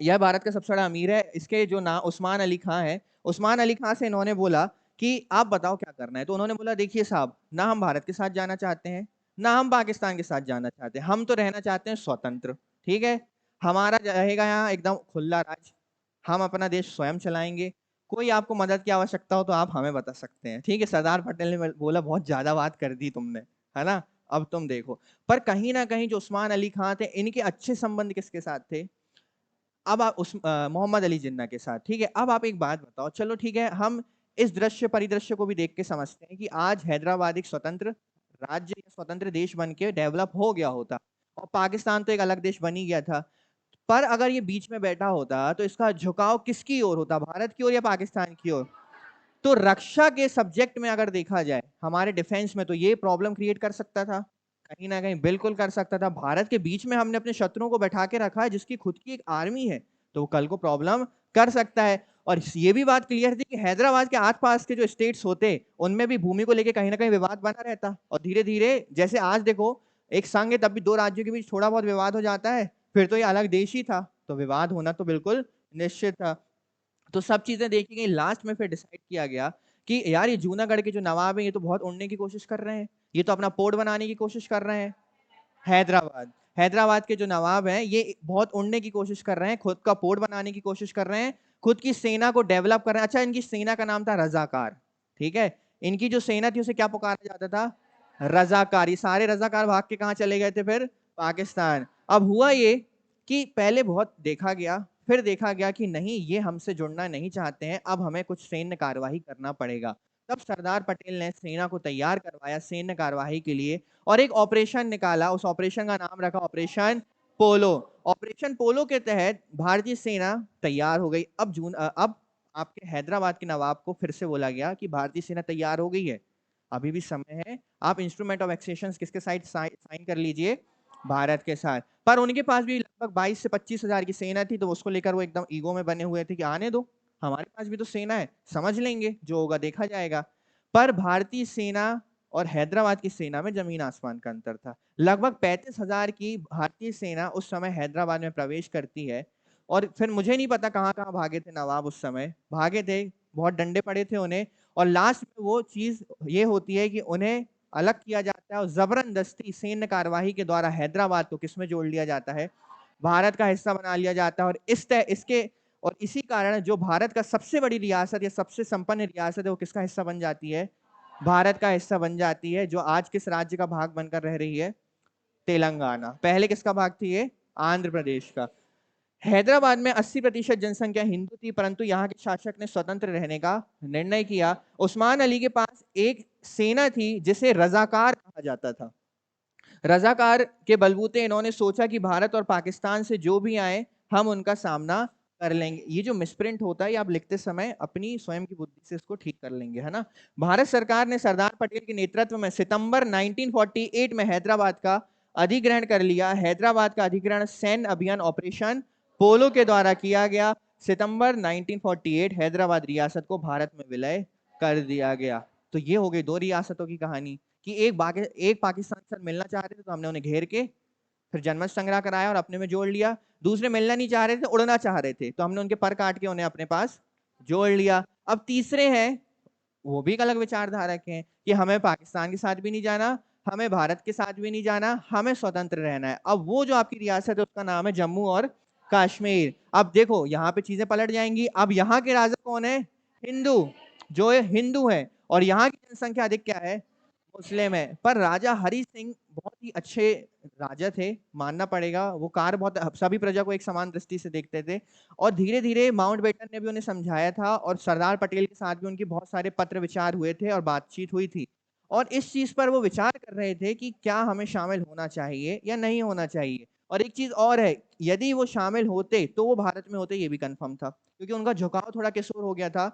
यह भारत का सबसे बड़ा अमीर है। इसके जो ना उस्मान अली खां है, उस्मान अली खां से इन्होंने बोला कि आप बताओ क्या करना है। तो उन्होंने बोला देखिए साहब, ना हम भारत के साथ जाना चाहते हैं, ना हम पाकिस्तान के साथ जाना चाहते हैं, हम तो रहना चाहते हैं स्वतंत्र, ठीक है। हमारा रहेगा यहाँ एकदम खुला राज, हम अपना देश स्वयं चलाएंगे। कोई आपको मदद की आवश्यकता हो तो आप हमें बता सकते हैं, ठीक है। सरदार पटेल ने बोला बहुत ज्यादा बात कर दी तुमने, है ना, अब तुम देखो। पर कहीं ना कहीं जो उस्मान अली खां थे, इनके अच्छे संबंध किसके साथ थे? अब आप उस मोहम्मद अली जिन्ना के साथ, ठीक है। अब आप एक बात बताओ, चलो ठीक है, हम इस दृश्य परिदृश्य को भी देख के समझते हैं कि आज हैदराबाद एक स्वतंत्र राज्य या स्वतंत्र देश बन के डेवलप हो गया होता, और पाकिस्तान तो एक अलग देश बन ही गया था। पर अगर ये बीच में बैठा होता तो इसका झुकाव किसकी ओर होता, भारत की ओर या पाकिस्तान की ओर? तो रक्षा के सब्जेक्ट में अगर देखा जाए हमारे डिफेंस में, तो ये प्रॉब्लम क्रिएट कर सकता था, कहीं ना कहीं बिल्कुल कर सकता था। भारत के बीच में हमने अपने शत्रुओं को बैठा के रखा है जिसकी खुद की एक आर्मी है, तो वो कल को प्रॉब्लम कर सकता है। और ये भी बात क्लियर थी कि हैदराबाद के आसपास के जो स्टेट्स होते उनमें भी भूमि को लेकर कहीं ना कहीं विवाद बना रहता, और धीरे धीरे जैसे आज देखो एक संघ है तब भी दो राज्यों के बीच थोड़ा बहुत विवाद हो जाता है, फिर तो ये अलग देश ही था, तो विवाद होना तो बिल्कुल निश्चित था। तो सब चीजें देखी गई, लास्ट में फिर डिसाइड किया गया कि यार ये जूनागढ़ के जो नवाब हैं ये तो बहुत उड़ने की कोशिश कर रहे हैं, ये तो अपना पोर्ट बनाने की कोशिश कर रहे हैं। हैदराबाद, हैदराबाद के जो नवाब हैं ये बहुत उड़ने की कोशिश कर रहे हैं, खुद का पोर्ट बनाने की कोशिश कर रहे हैं, खुद की सेना को डेवलप कर रहे हैं। अच्छा, इनकी सेना का नाम था रजाकार, ठीक है, इनकी जो सेना थी उसे क्या पुकारा जाता था, रजाकार। ये सारे रजाकार भाग के कहाँ चले गए थे फिर, पाकिस्तान। अब हुआ ये कि पहले बहुत देखा गया, फिर देखा गया कि नहीं ये हमसे जुड़ना नहीं चाहते हैं, अब हमें कुछ सैन्य कार्यवाही करना पड़ेगा। तब सरदार पटेल ने सेना को तैयार करवाया सैन्य कार्यवाही के लिए और एक ऑपरेशन निकाला, उस ऑपरेशन का नाम रखा ऑपरेशन पोलो। ऑपरेशन पोलो के तहत भारतीय सेना तैयार हो गई। अब आपके हैदराबाद के नवाब को फिर से बोला गया कि भारतीय सेना तैयार हो गई है, अभी भी समय है, आप इंस्ट्रूमेंट ऑफ एक्सेशन किसके साइड साइन कर लीजिए, भारत के साथ। पर उनके पास भी लगभग 22 से 25 हजार की सेना थी, तो उसको लेकर वो एकदम ईगो में बने हुए थे कि आने दो, हमारे पास भी तो सेना है, समझ लेंगे, जो होगा देखा जाएगा। पर भारतीय सेना और हैदराबाद की सेना में जमीन आसमान का अंतर था। लगभग 35,000 की भारतीय सेना उस समय हैदराबाद में प्रवेश करती है, और फिर मुझे नहीं पता कहाँ कहाँ भागे थे नवाब, उस समय भागे थे, बहुत डंडे पड़े थे उन्हें, और लास्ट में वो चीज ये होती है कि उन्हें अलग किया जाता है और जबरदस्ती सैन्य कार्यवाही के द्वारा हैदराबाद को किसमें जोड़ लिया जाता है, भारत का हिस्सा बना लिया जाता है। और इसके और इसी कारण जो भारत का सबसे बड़ी रियासत या सबसे संपन्न रियासत है वो किसका हिस्सा बन जाती है, भारत का हिस्सा बन जाती है, जो आज किस राज्य का भाग बनकर रह रही है, तेलंगाना। पहले किसका भाग थी ये, आंध्र प्रदेश का। हैदराबाद में 80% जनसंख्या हिंदू थी, परंतु यहाँ के शासक ने स्वतंत्र रहने का निर्णय किया। उस्मान अली के पास एक सेना थी जिसे रजाकार कहा जाता था। रजाकार के बलबूते इन्होंने सोचा कि भारत और पाकिस्तान से जो भी आए हम उनका सामना कर लेंगे। ये जो मिसप्रिंट होता है ये आप लिखते समय अपनी स्वयं की बुद्धि से इसको ठीक कर लेंगे, है ना। भारत सरकार ने सरदार पटेल के नेतृत्व में सितंबर 1948 में हैदराबाद का अधिग्रहण कर लिया। हैदराबाद का अधिग्रहण सैन्य अभियान ऑपरेशन पोलो के द्वारा किया गया। सितंबर 1948 हैदराबाद रियासत को भारत में विलय कर दिया गया। तो ये हो गई दो रियासतों की कहानी कि एक पाकिस्तान से मिलना चाह रहे थे तो हमने उन्हें घेर के फिर जनमत संग्रह कराया और अपने में जोड़ लिया। दूसरे मिलना नहीं चाह रहे थे, उड़ना चाह रहे थे, तो हमने उनके पर काट के उन्हें अपने पास जोड़ लिया। अब तीसरे हैं, वो भी एक अलग विचारधारा के हैं कि हमें पाकिस्तान के साथ भी नहीं जाना, हमें भारत के साथ भी नहीं जाना, हमें स्वतंत्र रहना है। अब वो जो आपकी रियासत है उसका नाम है जम्मू और कश्मीर। अब देखो यहाँ पे चीजें पलट जाएंगी। अब यहाँ के राजा कौन है, हिंदू, जो हिंदू है, और यहाँ की जनसंख्या अधिक क्या है, मुस्लिम है। पर राजा हरि सिंह बहुत ही अच्छे राजा थे, मानना पड़ेगा, वो कार्य बहुत सभी प्रजा को एक समान दृष्टि से देखते थे। और धीरे धीरे माउंटबेटन ने भी उन्हें समझाया था, और सरदार पटेल के साथ भी उनकी बहुत सारे पत्र विचार हुए थे और बातचीत हुई थी। और इस चीज पर वो विचार कर रहे थे कि क्या हमें शामिल होना चाहिए या नहीं होना चाहिए। और एक चीज और है, यदि वो शामिल होते तो वो भारत में होते, ये भी कंफर्म था, क्योंकि उनका झुकाव थोड़ा किशोर हो गया था।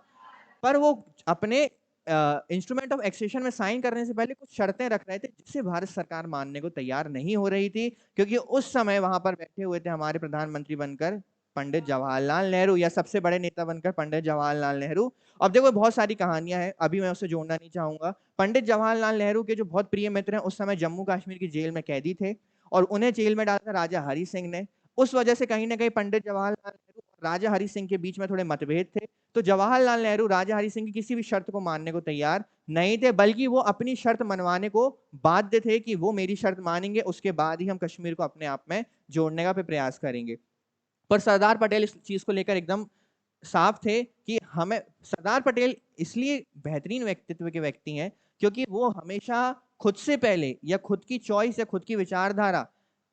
पर वो अपने इंस्ट्रूमेंट ऑफ एक्सेशन में साइन करने से पहले कुछ शर्तें रख रहे थे जिससे भारत सरकार मानने को तैयार नहीं हो रही थी, क्योंकि उस समय वहां पर बैठे हुए थे हमारे प्रधानमंत्री बनकर पंडित जवाहरलाल नेहरू, या सबसे बड़े नेता बनकर पंडित जवाहरलाल नेहरू। अब देखो बहुत सारी कहानियां हैं, अभी मैं उसे जोड़ना नहीं चाहूंगा। पंडित जवाहरलाल नेहरू के जो बहुत प्रिय मित्र हैं उस समय जम्मू कश्मीर की जेल में कैदी थे, और उन्हें जेल में डाला राजा हरि सिंह ने। उस वजह से कहीं ना कहीं पंडित जवाहरलाल नेहरू और राजा हरि सिंह के बीच में थोड़े मतभेद थे। तो जवाहरलाल नेहरू राजा हरि सिंह की किसी भी शर्त को मानने को तैयार नहीं थे, बल्कि वो अपनी शर्त मनवाने को बाध्य थे कि वो मेरी शर्त मानेंगे, उसके बाद ही हम कश्मीर को अपने आप में जोड़ने का प्रयास करेंगे। पर सरदार पटेल इस चीज को लेकर एकदम साफ थे कि हमें, सरदार पटेल इसलिए बेहतरीन व्यक्तित्व के व्यक्ति हैं क्योंकि वो हमेशा खुद से पहले या खुद की चॉइस या खुद की विचारधारा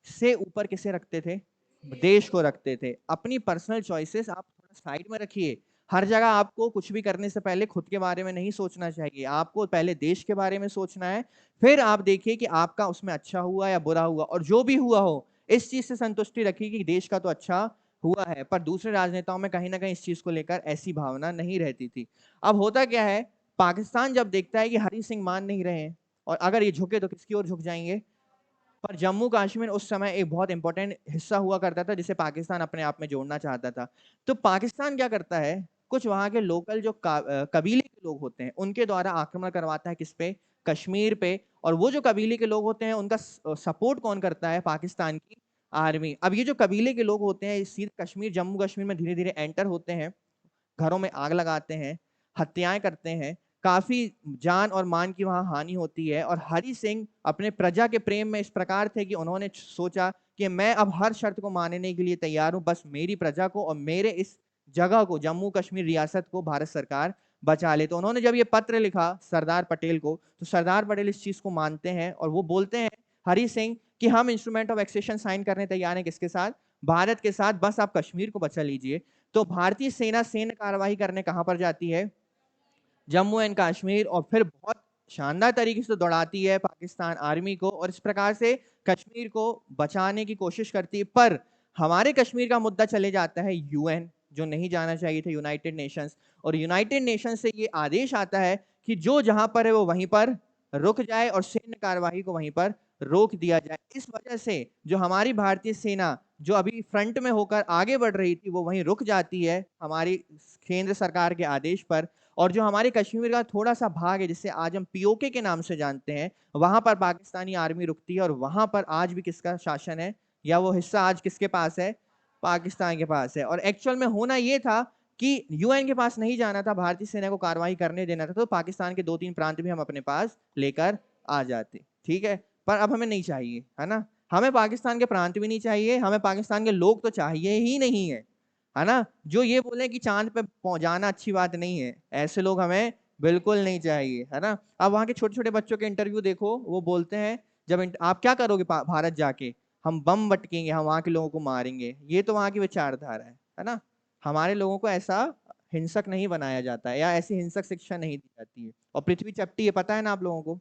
से ऊपर किसे रखते थे, देश को रखते थे। अपनी पर्सनल चॉइसेस आप थोड़ा साइड में रखिए। हर जगह आपको कुछ भी करने से पहले खुद के बारे में नहीं सोचना चाहिए, आपको पहले देश के बारे में सोचना है, फिर आप देखिए कि आपका उसमें अच्छा हुआ या बुरा हुआ, और जो भी हुआ हो इस चीज से संतुष्टि रखी कि देश का तो अच्छा हुआ है, पर दूसरे राजनेताओं में कहीं ना कहीं इस चीज को लेकर ऐसी भावना नहीं रहती थी। अब होता क्या है, पाकिस्तान जब देखता है कि हरि सिंह मान नहीं रहे हैं और अगर ये झुके तो किसकी ओर झुक जाएंगे, पर जम्मू कश्मीर उस समय एक बहुत इंपॉर्टेंट हिस्सा हुआ करता था जिसे पाकिस्तान अपने आप में जोड़ना चाहता था। तो पाकिस्तान क्या करता है, कुछ वहां के लोकल जो कबीले के लोग होते हैं उनके द्वारा आक्रमण करवाता है, किस पे, कश्मीर पे। और वो जो कबीले के लोग होते हैं उनका सपोर्ट कौन करता है, पाकिस्तान की आर्मी। अब ये जो कबीले के लोग होते हैं सीधे कश्मीर, जम्मू कश्मीर में धीरे धीरे एंटर होते हैं, घरों में आग लगाते हैं, हत्याएं करते हैं, काफी जान और मान की वहां हानि होती है। और हरि सिंह अपने प्रजा के प्रेम में इस प्रकार थे कि उन्होंने सोचा कि मैं अब हर शर्त को मानने के लिए तैयार हूं, बस मेरी प्रजा को और मेरे इस जगह को, जम्मू कश्मीर रियासत को भारत सरकार बचा ले। तो उन्होंने जब ये पत्र लिखा सरदार पटेल को, तो सरदार पटेल इस चीज को मानते हैं और वो बोलते हैं हरि सिंह कि हम इंस्ट्रूमेंट ऑफ एक्सेशन साइन करने तैयार हैं, किसके साथ, भारत के साथ, बस आप कश्मीर को बचा लीजिए। तो भारतीय सेना सैन्य कार्रवाई करने कहां पर जाती है, जम्मू एंड कश्मीर, और फिर बहुत शानदार तरीके से दौड़ाती है पाकिस्तान आर्मी को और इस प्रकार से कश्मीर को बचाने की कोशिश करती है। पर हमारे कश्मीर का मुद्दा चले जाता है यूएन, जो नहीं जाना चाहिए था, यूनाइटेड नेशंस। और यूनाइटेड नेशंस से ये आदेश आता है कि जो जहां पर है वो वहीं पर रुक जाए और सैन्य कार्यवाही को वहीं पर रोक दिया जाए। इस वजह से जो हमारी भारतीय सेना जो अभी फ्रंट में होकर आगे बढ़ रही थी वो वहीं रुक जाती है हमारी केंद्र सरकार के आदेश पर। और जो हमारे कश्मीर का थोड़ा सा भाग है जिसे आज हम पीओके के नाम से जानते हैं, वहां पर पाकिस्तानी आर्मी रुकती है और वहां पर आज भी किसका शासन है, या वो हिस्सा आज किसके पास है, पाकिस्तान के पास है। और एक्चुअल में होना ये था कि यूएन के पास नहीं जाना था, भारतीय सेना को कार्रवाई करने देना था, तो पाकिस्तान के 2-3 प्रांत भी हम अपने पास लेकर आ जाते, ठीक है। पर अब हमें नहीं चाहिए, है ना, हमें पाकिस्तान के प्रांत भी नहीं चाहिए, हमें पाकिस्तान के लोग तो चाहिए ही नहीं है ना। जो ये बोले कि चांद पे जाना अच्छी बात नहीं है, ऐसे लोग हमें बिल्कुल नहीं चाहिए, है ना। अब वहां के छोटे छोटे बच्चों के इंटरव्यू देखो, वो बोलते हैं जब आप क्या करोगे भारत जाके, हम बम बटकेंगे, हम वहां के लोगों को मारेंगे। ये तो वहां की विचारधारा है ना। हमारे लोगों को ऐसा हिंसक नहीं बनाया जाता है या ऐसी हिंसक शिक्षा नहीं दी जाती है। और पृथ्वी चपटी है, पता है ना आप लोगों को,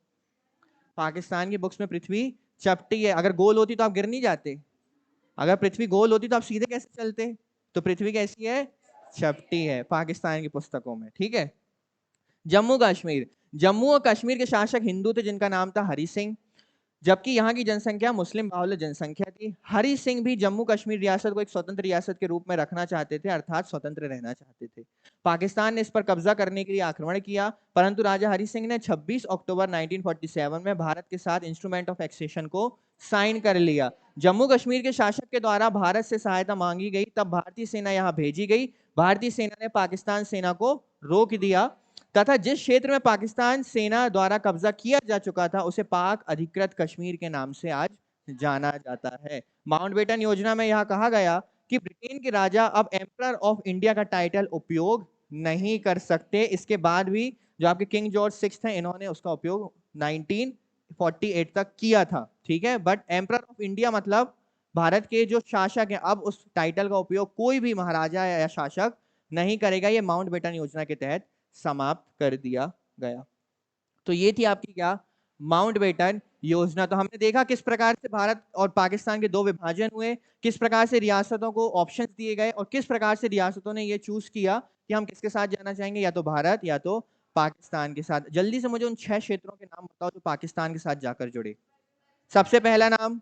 पाकिस्तान की बुक्स में पृथ्वी चपटी है। अगर गोल होती तो आप गिर नहीं जाते, अगर पृथ्वी गोल होती तो आप सीधे कैसे चलते। तो पृथ्वी कैसी है, चपटी है पाकिस्तान की पुस्तकों में, ठीक है। जम्मू कश्मीर, जम्मू और कश्मीर के शासक हिंदू थे जिनका नाम था हरि सिंह, जबकि यहाँ की जनसंख्या मुस्लिम बाहुल्य जनसंख्या थी। हरि सिंह भी जम्मू कश्मीर रियासत को एक स्वतंत्र रियासत के रूप में रखना चाहते थे, अर्थात स्वतंत्र रहना चाहते थे। पाकिस्तान ने इस पर कब्जा करने के लिए आक्रमण किया, परंतु राजा हरि सिंह ने 26 अक्टूबर 1947 में भारत के साथ इंस्ट्रूमेंट ऑफ एक्सेशन को साइन कर लिया। जम्मू कश्मीर के शासक के द्वारा भारत से सहायता मांगी गई, तब भारतीय सेना यहाँ भेजी गई। भारतीय सेना ने पाकिस्तान सेना को रोक दिया तथा जिस क्षेत्र में पाकिस्तान सेना द्वारा कब्जा किया जा चुका था उसे पाक अधिकृत कश्मीर के नाम से आज जाना जाता है। माउंटबेटन योजना में यह कहा गया कि ब्रिटेन के राजा अब एम्परर ऑफ इंडिया का टाइटल उपयोग नहीं कर सकते। इसके बाद भी जो आपके किंग जॉर्ज 6 हैं, इन्होंने उसका उपयोग 1948 तक किया था, ठीक है। बट एम्परर ऑफ इंडिया मतलब भारत के जो शासक हैं, अब उस टाइटल का उपयोग कोई भी महाराजा या शासक नहीं करेगा। ये माउंटबेटन योजना के तहत समाप्त कर दिया गया। तो ये थी आपकी क्या, माउंटबेटन योजना। तो हमने देखा किस प्रकार से भारत और पाकिस्तान के दो विभाजन हुए, किस प्रकार से रियासतों को ऑप्शंस दिए गए और किस प्रकार से रियासतों ने ये चूज किया कि हम किसके साथ जाना चाहेंगे, या तो भारत या तो पाकिस्तान के साथ। जल्दी से मुझे उन 6 क्षेत्रों के नाम बताओ जो पाकिस्तान के साथ जाकर जुड़े। सबसे पहला नाम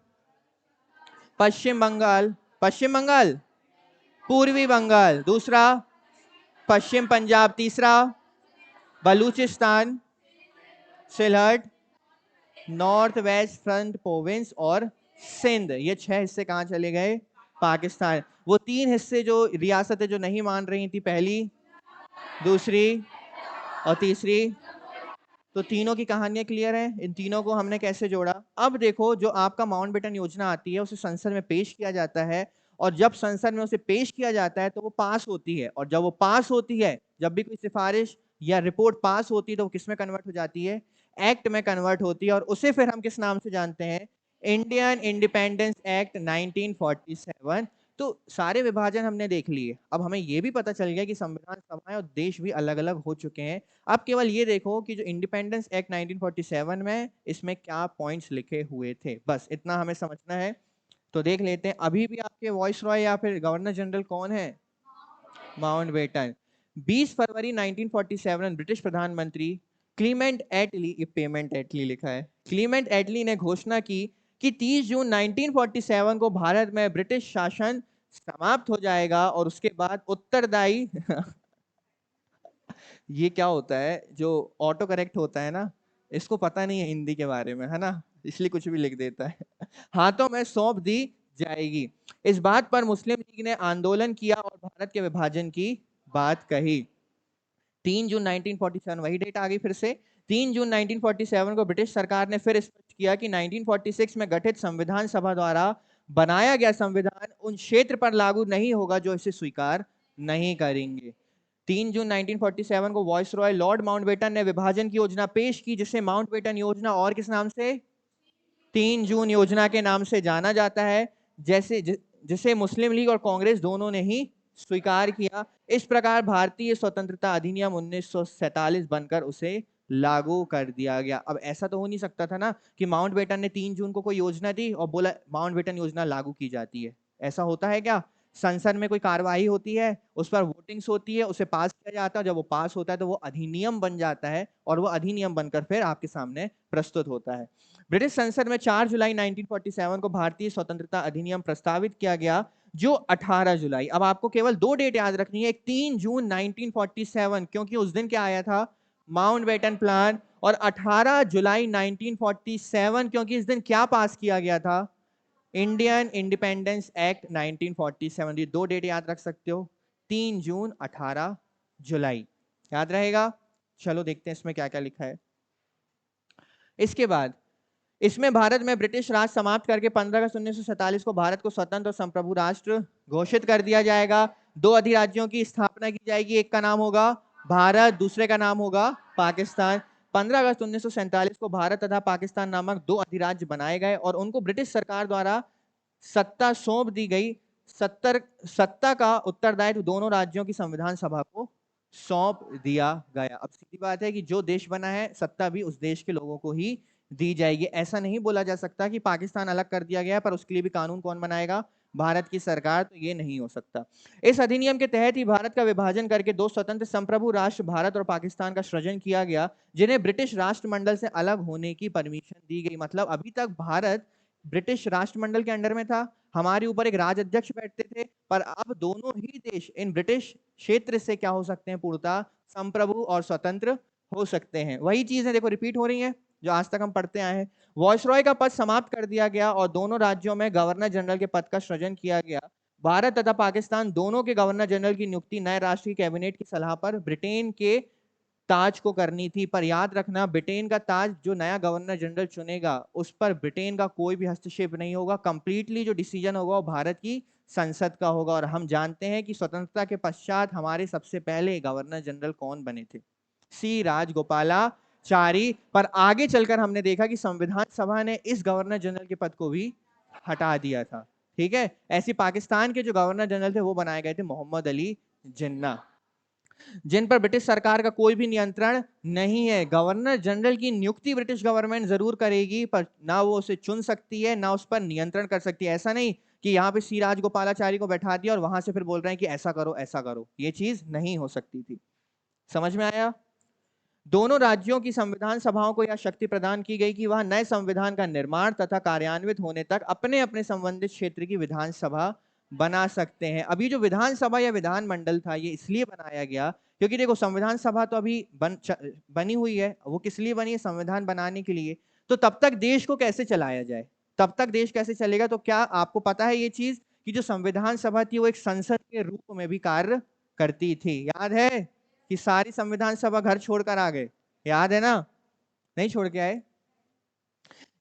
पश्चिम बंगाल, पश्चिम बंगाल, पूर्वी बंगाल, दूसरा पश्चिम पंजाब, तीसरा Balochistan, Sylhet, north West Frontier province और सिंध। ये 6 हिस्से कहां चले गए, पाकिस्तान। वो 3 हिस्से जो रियासतें जो नहीं मान रही थी, पहली, दूसरी और तीसरी, तो तीनों की कहानियां क्लियर है। इन तीनों को हमने कैसे जोड़ा। अब देखो, जो आपका माउंटबेटन योजना आती है उसे संसद में पेश किया जाता है, और जब संसद में उसे पेश किया जाता है तो वो पास होती है, और जब वो पास होती है, जब भी कोई सिफारिश या रिपोर्ट पास होती है तो वो किस में कन्वर्ट हो जाती है, एक्ट में कन्वर्ट होती है। और उसे फिर हम किस नाम से जानते हैं, इंडियन इंडिपेंडेंस एक्ट 1947। तो सारे विभाजन हमने देख लिए। अब हमें यह भी पता चल गया कि संविधान सभाएं और देश भी अलग अलग हो चुके हैं। अब केवल ये देखो कि जो इंडिपेंडेंस एक्ट 1947 में, इसमें क्या पॉइंट्स लिखे हुए थे, बस इतना हमें समझना है। तो देख लेते हैं अभी भी आपके वॉइस रॉय या फिर गवर्नर जनरल कौन है? माउंटबेटन। 20 फरवरी 1947 ब्रिटिश प्रधानमंत्री क्लीमेंट एटली, ये पेमेंट एटली लिखा है, क्लीमेंट एटली ने घोषणा की कि 30 जून 1947 को भारत में ब्रिटिश शासन समाप्त हो जाएगा और उसके बाद उत्तरदायी ये क्या होता है जो ऑटो करेक्ट होता है ना, इसको पता नहीं है हिंदी के बारे में, है ना, इसलिए कुछ भी लिख देता है हाथों में सौंप दी जाएगी। इस बात पर मुस्लिम लीग ने आंदोलन किया और भारत के विभाजन की बात कही। 3 जून 1947, वही डेट आ गई फिर से। 3 जून 1947 को ब्रिटिश सरकार ने फिर स्पष्ट किया कि 1946 में गठित संविधान सभा द्वारा बनाया गया संविधान उन क्षेत्र पर लागू नहीं होगा जो इसे स्वीकार नहीं करेंगे। 3 जून 1947 को वायसरॉय लॉर्ड माउंटबेटन ने विभाजन की योजना पेश की, जिसे माउंटबेटन योजना और किस नाम से, 3 जून योजना के नाम से जाना जाता है, जिसे मुस्लिम लीग और कांग्रेस दोनों ने ही स्वीकार किया। इस प्रकार भारतीय स्वतंत्रता अधिनियम 1947 बनकर उसे लागू कर दिया गया। अब ऐसा तो हो नहीं सकता था ना कि माउंटबेटन ने 3 जून को कोई योजना दी और बोला माउंटबेटन योजना लागू की जाती है। ऐसा होता है क्या? संसद में कोई कार्यवाही होती है, उस पर वोटिंग्स होती है, उसे पास किया जाता है, जब वो पास होता है तो वो अधिनियम बन जाता है और वो अधिनियम बनकर फिर आपके सामने प्रस्तुत होता है। ब्रिटिश संसद में 4 जुलाई 1947 को भारतीय स्वतंत्रता अधिनियम प्रस्तावित किया गया, जो 18 जुलाई, अब आपको केवल 2 डेट याद रखनी है, 3 जून 1947 क्योंकि उस दिन क्या आया था, माउंटबेटन प्लान, और 18 जुलाई 1947 क्योंकि इस दिन क्या पास किया गया था, इंडियन इंडिपेंडेंस एक्ट 1947। ये 2 डेट याद रख सकते हो, 3 जून 18 जुलाई, याद रहेगा। चलो देखते हैं इसमें क्या क्या लिखा है। इसके बाद इसमें भारत में ब्रिटिश राज समाप्त करके 15 अगस्त 1947 को भारत को स्वतंत्र और संप्रभु राष्ट्र घोषित कर दिया जाएगा। 2 अधिराज्यों की स्थापना की जाएगी, एक का नाम होगा भारत, दूसरे का नाम होगा पाकिस्तान। 15 अगस्त 1947 को भारत तथा पाकिस्तान नामक 2 अधिराज्य बनाए गए और उनको ब्रिटिश सरकार द्वारा सत्ता सौंप दी गई। सत्ता का उत्तरदायित्व दोनों राज्यों की संविधान सभा को सौंप दिया गया। अब सीधी बात है कि जो देश बना है सत्ता भी उस देश के लोगों को ही दी जाएगी। ऐसा नहीं बोला जा सकता कि पाकिस्तान अलग कर दिया गया पर उसके लिए भी कानून कौन बनाएगा, भारत की सरकार, तो ये नहीं हो सकता। इस अधिनियम के तहत ही भारत का विभाजन करके 2 स्वतंत्र संप्रभु राष्ट्र भारत और पाकिस्तान का सृजन किया गया, जिन्हें ब्रिटिश राष्ट्रमंडल से अलग होने की परमिशन दी गई। मतलब अभी तक भारत ब्रिटिश राष्ट्रमंडल के अंडर में था, हमारे ऊपर एक राज अध्यक्ष बैठते थे, पर अब दोनों ही देश इन ब्रिटिश क्षेत्र से क्या हो सकते हैं, पूर्णतः संप्रभु और स्वतंत्र हो सकते हैं। वही चीजें देखो रिपीट हो रही हैं जो आज तक हम पढ़ते आए हैं। वॉयसरॉय का पद समाप्त कर दिया गया और दोनों राज्यों में गवर्नर जनरल के पद का सृजन किया गया। भारत तथा पाकिस्तान दोनों के गवर्नर जनरल की नियुक्ति नए राष्ट्रीय कैबिनेट की सलाह पर ब्रिटेन के ताज को करनी थी। पर याद रखना, ब्रिटेन का ताज जो नया गवर्नर जनरल चुनेगा उस पर ब्रिटेन का कोई भी हस्तक्षेप नहीं होगा। कंप्लीटली जो डिसीजन होगा वो भारत की संसद का होगा। और हम जानते हैं कि स्वतंत्रता के पश्चात हमारे सबसे पहले गवर्नर जनरल कौन बने थे, सी राजगोपालाचारी। पर आगे चलकर हमने देखा कि संविधान सभा ने इस गवर्नर जनरल के पद को भी हटा दिया था। ठीक है, ऐसी पाकिस्तान के जो गवर्नर जनरल थे वो बनाए गए थे मोहम्मद अली जिन्ना, जिन पर ब्रिटिश सरकार का कोई भी नियंत्रण नहीं है। गवर्नर जनरल की नियुक्ति ब्रिटिश गवर्नमेंट जरूर करेगी, पर ना वो उसे चुन सकती है ना उस पर नियंत्रण कर सकती है। ऐसा नहीं कि यहाँ पे सी राजगोपालाचारी को बैठा दिया और वहां से फिर बोल रहे हैं कि ऐसा करो ऐसा करो, ये चीज नहीं हो सकती थी। समझ में आया? दोनों राज्यों की संविधान सभाओं को यह शक्ति प्रदान की गई कि वह नए संविधान का निर्माण तथा कार्यान्वित होने तक अपने अपने संबंधित क्षेत्र की विधानसभा बना सकते हैं। अभी जो विधानसभा या विधानमंडल था ये इसलिए बनाया गया क्योंकि देखो संविधान सभा तो अभी बनी हुई है, वो किस लिए बनी है, संविधान बनाने के लिए। तो तब तक देश को कैसे चलाया जाए, तब तक देश कैसे चलेगा, तो क्या आपको पता है ये चीज कि जो संविधान सभा थी वो एक संसद के रूप में भी कार्य करती थी। याद है कि सारी संविधान सभा घर छोड़कर आ गए, याद है ना, नहीं छोड़ के आए।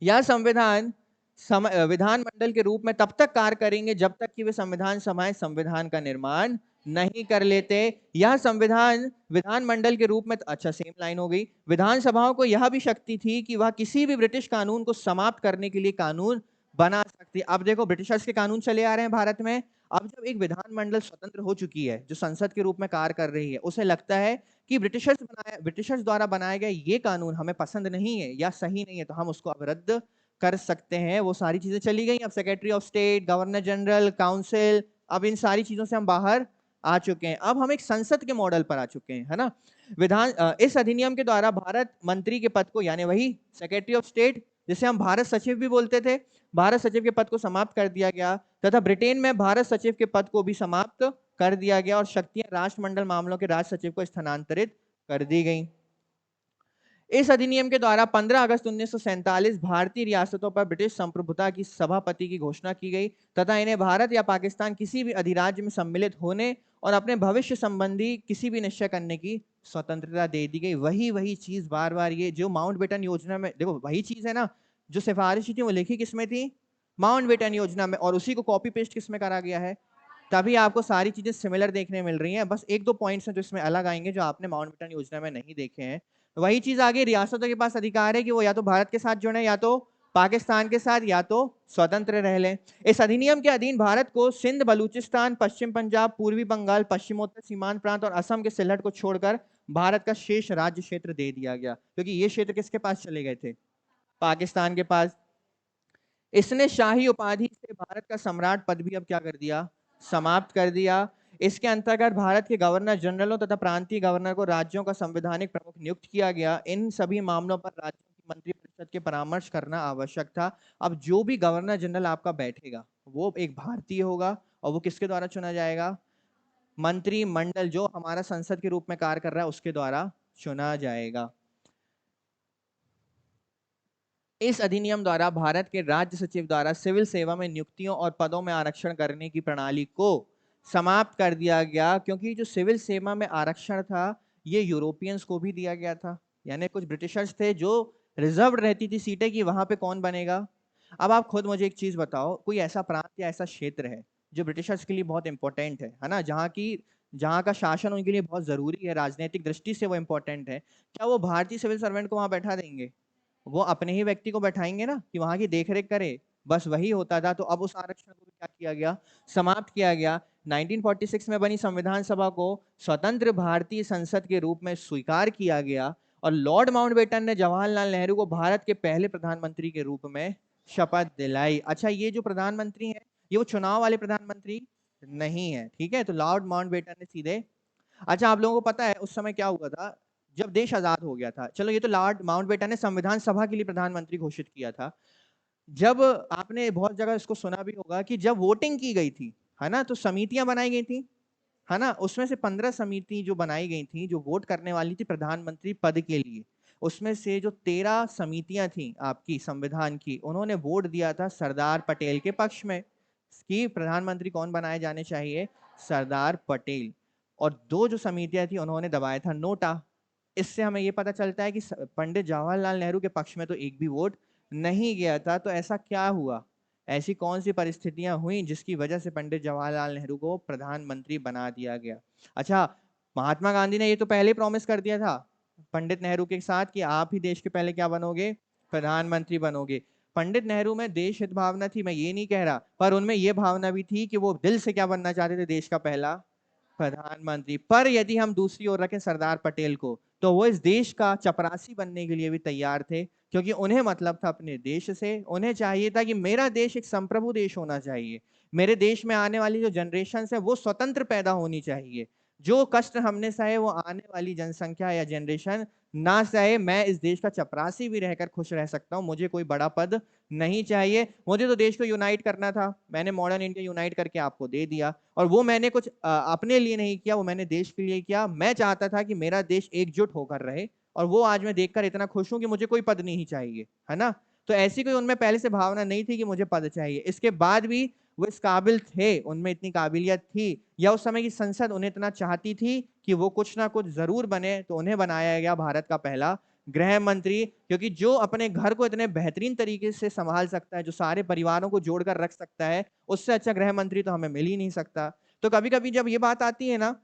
यह संविधान विधानमंडल के रूप में तब तक कार्य करेंगे जब तक कि वे संविधान सभाएं संविधान का निर्माण नहीं कर लेते। यह संविधान विधानमंडल के रूप में, अच्छा सेम लाइन हो गई। विधानसभाओं को यह भी शक्ति थी कि वह किसी भी ब्रिटिश कानून को समाप्त करने के लिए कानून बना सकती। अब देखो ब्रिटिशर्स के कानून चले आ रहे हैं भारत में। अब जब एक विधानमंडल स्वतंत्र हो चुकी है, जो संसद के रूप में कार्य कर रही है, उसे लगता है कि ब्रिटिशर्स द्वारा बनाए गए ये कानून हमें पसंद नहीं है या सही नहीं है, तो हम उसको अब रद्द कर सकते हैं, वो सारी चीजें चली गई। अब secretary of state, governor general, council, अब इन सारी चीजों से हम बाहर आ चुके हैं। अब हम एक संसद के मॉडल पर आ चुके हैं, है ना। इस अधिनियम के द्वारा भारत मंत्री के पद को, यानी वही सेक्रेटरी ऑफ स्टेट जिसे हम भारत सचिव भी बोलते थे, भारत सचिव के पद को समाप्त कर दिया गया, तथा ब्रिटेन में भारत सचिव के पद को भी समाप्त कर दिया गया और शक्तियां राष्ट्रमंडल मामलों के राज सचिव को स्थानांतरित कर दी गई। इस अधिनियम के द्वारा 15 अगस्त 1947 भारतीय रियासतों पर ब्रिटिश संप्रभुता की सभापति की घोषणा की गई तथा इन्हें भारत या पाकिस्तान किसी भी अधिराज्य में सम्मिलित होने और अपने भविष्य संबंधी किसी भी निश्चय करने की स्वतंत्रता दे दी गई। वही चीज बार बार ये जो माउंटबेटन योजना में, देखो वही चीज है ना, जो सिफारिश थी वो लिखी किसमें थी, माउंटबेटन योजना में, और उसी को कॉपी पेस्ट किसमें करा गया है। तभी आपको सारी चीजें सिमिलर देखने मिल रही हैं। बस एक दो पॉइंट्स हैं जो इसमें अलग आएंगे जो आपने माउंटबेटन योजना में नहीं देखे हैं। वही चीज आगे, रियासतों के पास अधिकार है कि वो या तो भारत के साथ जुड़े, या तो पाकिस्तान के साथ, या तो स्वतंत्र रह लें। इस अधिनियम के अधीन भारत को सिंध, बलूचिस्तान, पश्चिम पंजाब, पूर्वी बंगाल, पश्चिमोत्तर सीमांत प्रांत और असम के सिलहट को छोड़कर भारत का शेष राज्य क्षेत्र दे दिया गया, क्योंकि ये क्षेत्र किसके पास चले गए थे, पाकिस्तान के पास। इसने शाही उपाधि से भारत का सम्राट पद भी अब क्या कर दिया, समाप्त कर दिया। इसके अंतर्गत भारत के गवर्नर जनरलों तथा प्रांतीय गवर्नर को राज्यों का संवैधानिक प्रमुख नियुक्त किया गया। इन सभी मामलों पर राज्यों की मंत्रिपरिषद के परामर्श करना आवश्यक था। अब जो भी गवर्नर जनरल आपका बैठेगा वो एक भारतीय होगा और वो किसके द्वारा चुना जाएगा, मंत्रिमंडल जो हमारा संसद के रूप में कार्य कर रहा है उसके द्वारा चुना जाएगा। इस अधिनियम द्वारा भारत के राज्य सचिव द्वारा सिविल सेवा में नियुक्तियों और पदों में आरक्षण करने की प्रणाली को समाप्त कर दिया गया, क्योंकि जो सिविल सेवा में आरक्षण था ये यूरोपियंस को भी दिया गया था, यानी कुछ ब्रिटिशर्स थे जो रिजर्व रहती थी सीटें कि वहां पे कौन बनेगा। अब आप खुद मुझे एक चीज बताओ, कोई ऐसा प्रांत या ऐसा क्षेत्र है जो ब्रिटिशर्स के लिए बहुत इंपॉर्टेंट है ना, जहाँ का शासन उनके लिए बहुत जरूरी है, राजनीतिक दृष्टि से वो इंपॉर्टेंट है, क्या वो भारतीय सिविल सर्वेंट को वहां बैठा देंगे? वो अपने ही व्यक्ति को बैठाएंगे ना कि वहां की देखरेख करे। बस वही होता था। तो अब उस आरक्षण को क्या किया गया, समाप्त किया गया। 1946 में बनी संविधान सभा को स्वतंत्र भारतीय संसद के रूप में स्वीकार किया गया और लॉर्ड माउंटबेटन ने जवाहरलाल नेहरू को भारत के पहले प्रधानमंत्री के रूप में शपथ दिलाई। अच्छा, ये जो प्रधानमंत्री है ये वो चुनाव वाले प्रधानमंत्री नहीं है, ठीक है। तो लॉर्ड माउंटबेटन ने सीधे, अच्छा आप लोगों को पता है उस समय क्या हुआ था जब देश आजाद हो गया था, चलो ये तो लॉर्ड माउंटबेटन ने संविधान सभा के लिए प्रधानमंत्री घोषित किया था। जब आपने बहुत जगह इसको सुना भी होगा कि जब वोटिंग की गई थी, है ना, तो समितियां बनाई गई थी, है ना, उसमें से 15 समिति जो बनाई गई थी जो वोट करने वाली थी प्रधानमंत्री पद के लिए, उसमें से जो 13 समितियां थी आपकी संविधान की, उन्होंने वोट दिया था सरदार पटेल के पक्ष में कि प्रधानमंत्री कौन बनाए जाने चाहिए, सरदार पटेल। और 2 जो समितियां थी उन्होंने दबाया था नोटा। इससे हमें ये पता चलता है कि पंडित जवाहरलाल नेहरू के पक्ष में तो एक भी वोट नहीं गया था। तो ऐसा क्या हुआ, ऐसी कौन सी परिस्थितियां हुई जिसकी वजह से पंडित जवाहरलाल नेहरू को प्रधानमंत्री बना दिया गया? अच्छा, महात्मा गांधी ने ये तो पहले प्रॉमिस कर दिया था पंडित नेहरू के साथ कि आप ही देश के पहले क्या बनोगे, प्रधानमंत्री बनोगे। पंडित नेहरू में देश हित भावना थी, मैं ये नहीं कह रहा, पर उनमें ये भावना भी थी कि वो दिल से क्या बनना चाहते थे, देश का पहला प्रधानमंत्री। पर यदि हम दूसरी ओर रखें सरदार पटेल को, तो वो इस देश का चपरासी बनने के लिए भी तैयार थे, क्योंकि उन्हें मतलब था अपने देश से। उन्हें चाहिए था कि मेरा देश एक संप्रभु देश होना चाहिए, मेरे देश में आने वाली जो जनरेशन है वो स्वतंत्र पैदा होनी चाहिए, जो कष्ट हमने सहे वो आने वाली जनसंख्या या जनरेशन ना सहे। मैं इस देश का चपरासी भी रहकर खुश रह सकता हूँ, मुझे कोई बड़ा पद नहीं चाहिए, मुझे तो देश को यूनाइट करना था। मैंने मॉडर्न इंडिया यूनाइट करके आपको दे दिया, और वो मैंने कुछ अपने लिए नहीं किया, वो मैंने देश के लिए किया। मैं चाहता था कि मेरा देश एकजुट होकर रहे, और वो आज मैं देखकर इतना खुश हूं कि मुझे कोई पद नहीं चाहिए, है ना। तो ऐसी कोई उनमें पहले से भावना नहीं थी कि मुझे पद चाहिए। इसके बाद भी वो इस काबिल थे, उनमें इतनी काबिलियत थी, या उस समय की संसद उन्हें इतना चाहती थी कि वो कुछ ना कुछ जरूर बने, तो उन्हें बनाया गया भारत का पहला गृह मंत्री। क्योंकि जो अपने घर को इतने बेहतरीन तरीके से संभाल सकता है, जो सारे परिवारों को जोड़कर रख सकता है, उससे अच्छा गृह मंत्री तो हमें मिल ही नहीं सकता। तो कभी कभी जब ये बात आती है ना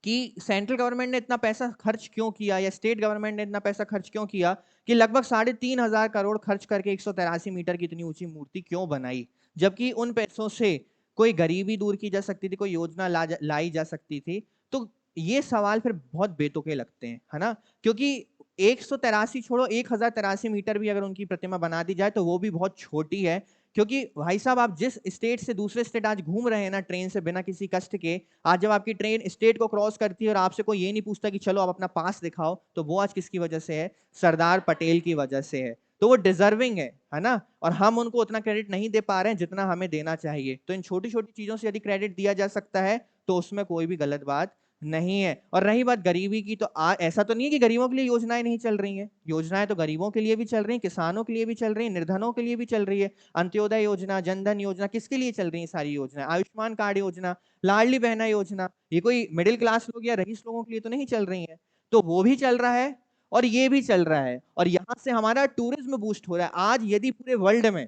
कि सेंट्रल गवर्नमेंट ने इतना पैसा खर्च क्यों किया या स्टेट गवर्नमेंट ने इतना पैसा खर्च क्यों किया कि लगभग 3,500 करोड़ खर्च करके 183 मीटर की इतनी ऊंची मूर्ति क्यों बनाई, जबकि उन पैसों से कोई गरीबी दूर की जा सकती थी, कोई योजना लाई जा सकती थी। तो ये सवाल फिर बहुत बेतुके लगते हैं, है ना, क्योंकि 183 छोड़ो 1083 मीटर भी अगर उनकी प्रतिमा बना दी जाए तो वो भी बहुत छोटी है, क्योंकि भाई साहब आप जिस स्टेट से दूसरे स्टेट आज घूम रहे हैं ना ट्रेन से बिना किसी कष्ट के, आज जब आपकी ट्रेन स्टेट को क्रॉस करती है और आपसे कोई ये नहीं पूछता कि चलो आप अपना पास दिखाओ, तो वो आज किसकी वजह से है? सरदार पटेल की वजह से है। तो वो डिजर्विंग है ना, और हम उनको उतना क्रेडिट नहीं दे पा रहे हैं जितना हमें देना चाहिए। तो इन छोटी छोटी चीजों से यदि क्रेडिट दिया जा सकता है तो उसमें कोई भी गलत बात नहीं है। और रही बात गरीबी की, तो ऐसा तो नहीं है कि गरीबों के लिए योजनाएं नहीं चल रही हैं, योजनाएं तो गरीबों के लिए भी चल रही हैं, किसानों के लिए भी चल रही हैं, निर्धनों के लिए भी चल रही है। अंत्योदय योजना, जनधन योजना, किसके लिए चल रही है सारी योजना? आयुष्मान कार्ड योजना, लाडली बहना योजना, ये कोई मिडिल क्लास लोग या रईस लोगों के लिए तो नहीं चल रही है। तो वो भी चल रहा है और ये भी चल रहा है, और यहां से हमारा टूरिज्म बूस्ट हो रहा है। आज यदि पूरे वर्ल्ड में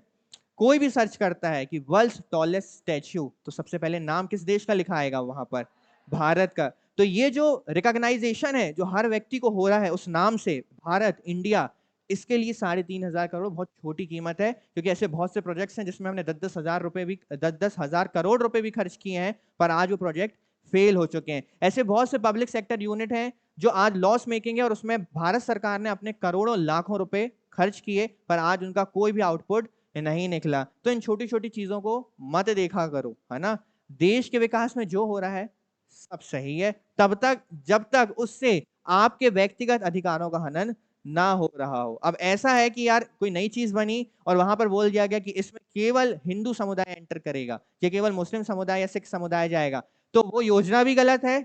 कोई भी सर्च करता है कि वर्ल्ड्स टॉलेस्ट स्टैच्यू, तो सबसे पहले नाम किस देश का लिखा आएगा वहां पर? भारत का। तो ये जो रिकॉग्नाइजेशन है जो हर व्यक्ति को हो रहा है उस नाम से, भारत, इंडिया, इसके लिए 3.5 करोड़ बहुत छोटी कीमत है, क्योंकि ऐसे बहुत से प्रोजेक्ट्स हैं जिसमें हमने 10-10 हजार करोड़ रुपए भी खर्च किए हैं, पर आज वो प्रोजेक्ट फेल हो चुके हैं। ऐसे बहुत से पब्लिक सेक्टर यूनिट हैं जो आज लॉस मेकिंग है और उसमें भारत सरकार ने अपने करोड़ों लाखों रुपए खर्च किए, पर आज उनका कोई भी आउटपुट नहीं निकला। तो इन छोटी छोटी चीजों को मत देखा करो, है ना। देश के विकास में जो हो रहा है सब सही है तब तक जब तक उससे आपके व्यक्तिगत अधिकारों का हनन ना हो रहा हो। अब ऐसा है कि यार कोई नई चीज बनी और वहां पर बोल दिया गया कि इसमें केवल हिंदू समुदाय एंटर करेगा या केवल मुस्लिम समुदाय या सिख समुदाय जाएगा, तो वो योजना भी गलत है,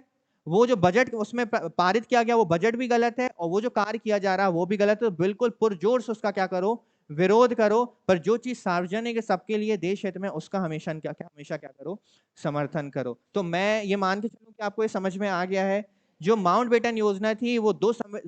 वो जो बजट उसमें पारित किया गया वो बजट भी गलत है, और वो जो कार्य किया जा रहा है वो भी गलत है। तो बिल्कुल पुरजोर से उसका क्या करो? विरोध करो। पर जो चीज सार्वजनिक है सबके लिए देश हित में, उसका हमेशा क्या करो? समर्थन करो। तो मैं ये मान के चलूं कि आपको ये समझ में आ गया है। जो माउंटबेटन योजना थी वो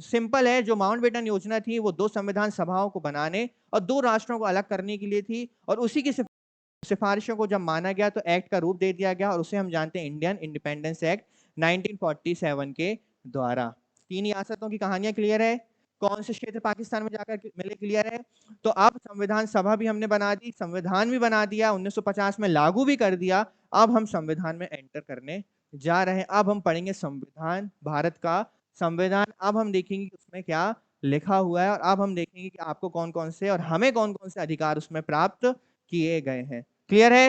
सिंपल है, जो माउंटबेटन योजना थी वो 2 संविधान सभाओं को बनाने और 2 राष्ट्रों को अलग करने के लिए थी, और उसी की सिफारिशों को जब माना गया तो एक्ट का रूप दे दिया गया, और उसे हम जानते हैं इंडियन इंडिपेंडेंस एक्ट 1947 के द्वारा। 3 रियासतों की कहानियां क्लियर है, कौन से क्षेत्र पाकिस्तान में जाकर मिले क्लियर है। तो अब संविधान सभा भी हमने बना दी, संविधान भी बना दिया, 1950 में लागू भी कर दिया। अब हम संविधान में एंटर करने जा रहे हैं। अब हम पढ़ेंगे संविधान, भारत का संविधान। अब हम देखेंगे कि उसमें क्या लिखा हुआ है, और अब हम देखेंगे कि आपको कौन कौन से और हमें कौन कौन से अधिकार उसमें प्राप्त किए गए हैं। क्लियर है?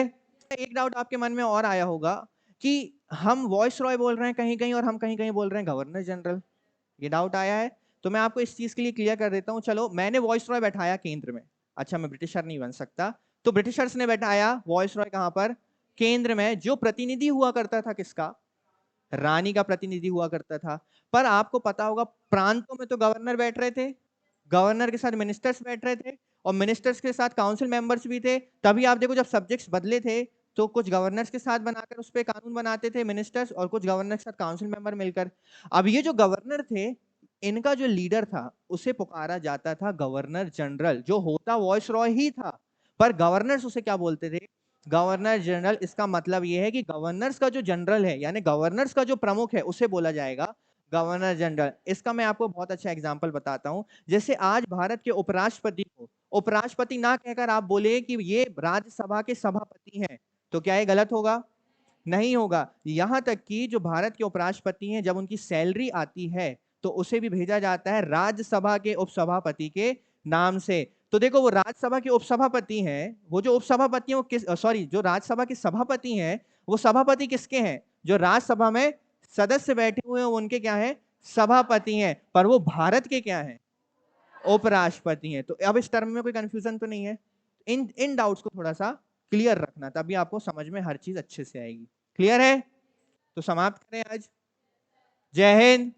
एक डाउट आपके मन में और आया होगा कि हम वॉइस रॉय बोल रहे हैं कहीं कहीं और हम कहीं कहीं बोल रहे हैं गवर्नर जनरल, ये डाउट आया है। तो मैं आपको इस चीज के लिए क्लियर कर देता हूं। चलो, मैंने वॉइस रॉय बैठाया केंद्र में, अच्छा मैं ब्रिटिशर नहीं बन सकता, तो ब्रिटिशर्स ने बैठाया वॉइस रॉय कहां पर? केंद्र में। जो प्रतिनिधि हुआ करता था किसका? रानी का प्रतिनिधि हुआ करता था। पर आपको पता होगा प्रांतों में तो गवर्नर बैठ रहे थे, गवर्नर के साथ मिनिस्टर्स बैठ रहे थे, और मिनिस्टर्स के साथ काउंसिल मेंबर्स भी थे। तभी आप देखो जब सब्जेक्ट्स बदले थे तो कुछ गवर्नर्स के साथ बनाकर उस पर कानून बनाते थे मिनिस्टर्स, और कुछ गवर्नर के साथ काउंसिल मेंबर मिलकर। अब ये जो गवर्नर थे, इनका जो लीडर था उसे पुकारा जाता था गवर्नर जनरल, जो होता वॉइस रॉय ही था, पर गवर्नर्स उसे क्या बोलते थे? Governor general. इसका मतलब यह है कि गवर्नर्स का जो जनरल है, यानी गवर्नर्स का जो प्रमुख है, उसे बोला जाएगा गवर्नर जनरल। इसका मैं आपको बहुत अच्छा एग्जांपल बताता हूं। जैसे आज भारत के उपराष्ट्रपति को उपराष्ट्रपति ना कहकर आप बोले कि ये राज्यसभा के सभापति हैं, तो क्या ये गलत होगा? नहीं होगा। यहां तक कि जो भारत के उपराष्ट्रपति हैं, जब उनकी सैलरी आती है तो उसे भी भेजा जाता है राज्यसभा के उपसभापति के नाम से। तो देखो, वो राज्यसभा के उपसभापति हैं, वो जो उपसभापति हैं वो जो राज्यसभा के सभापति हैं, वो सभापति किसके हैं? जो राज्यसभा में सदस्य बैठे हुए हैं उनके क्या है? सभापति हैं। पर वो भारत के क्या हैं? उपराष्ट्रपति हैं। तो अब इस टर्म में कोई कंफ्यूजन तो नहीं है? इन इन डाउट्स को थोड़ा सा क्लियर रखना, तभी आपको समझ में हर चीज अच्छे से आएगी। क्लियर है? तो समाप्त करें आज। जय हिंद।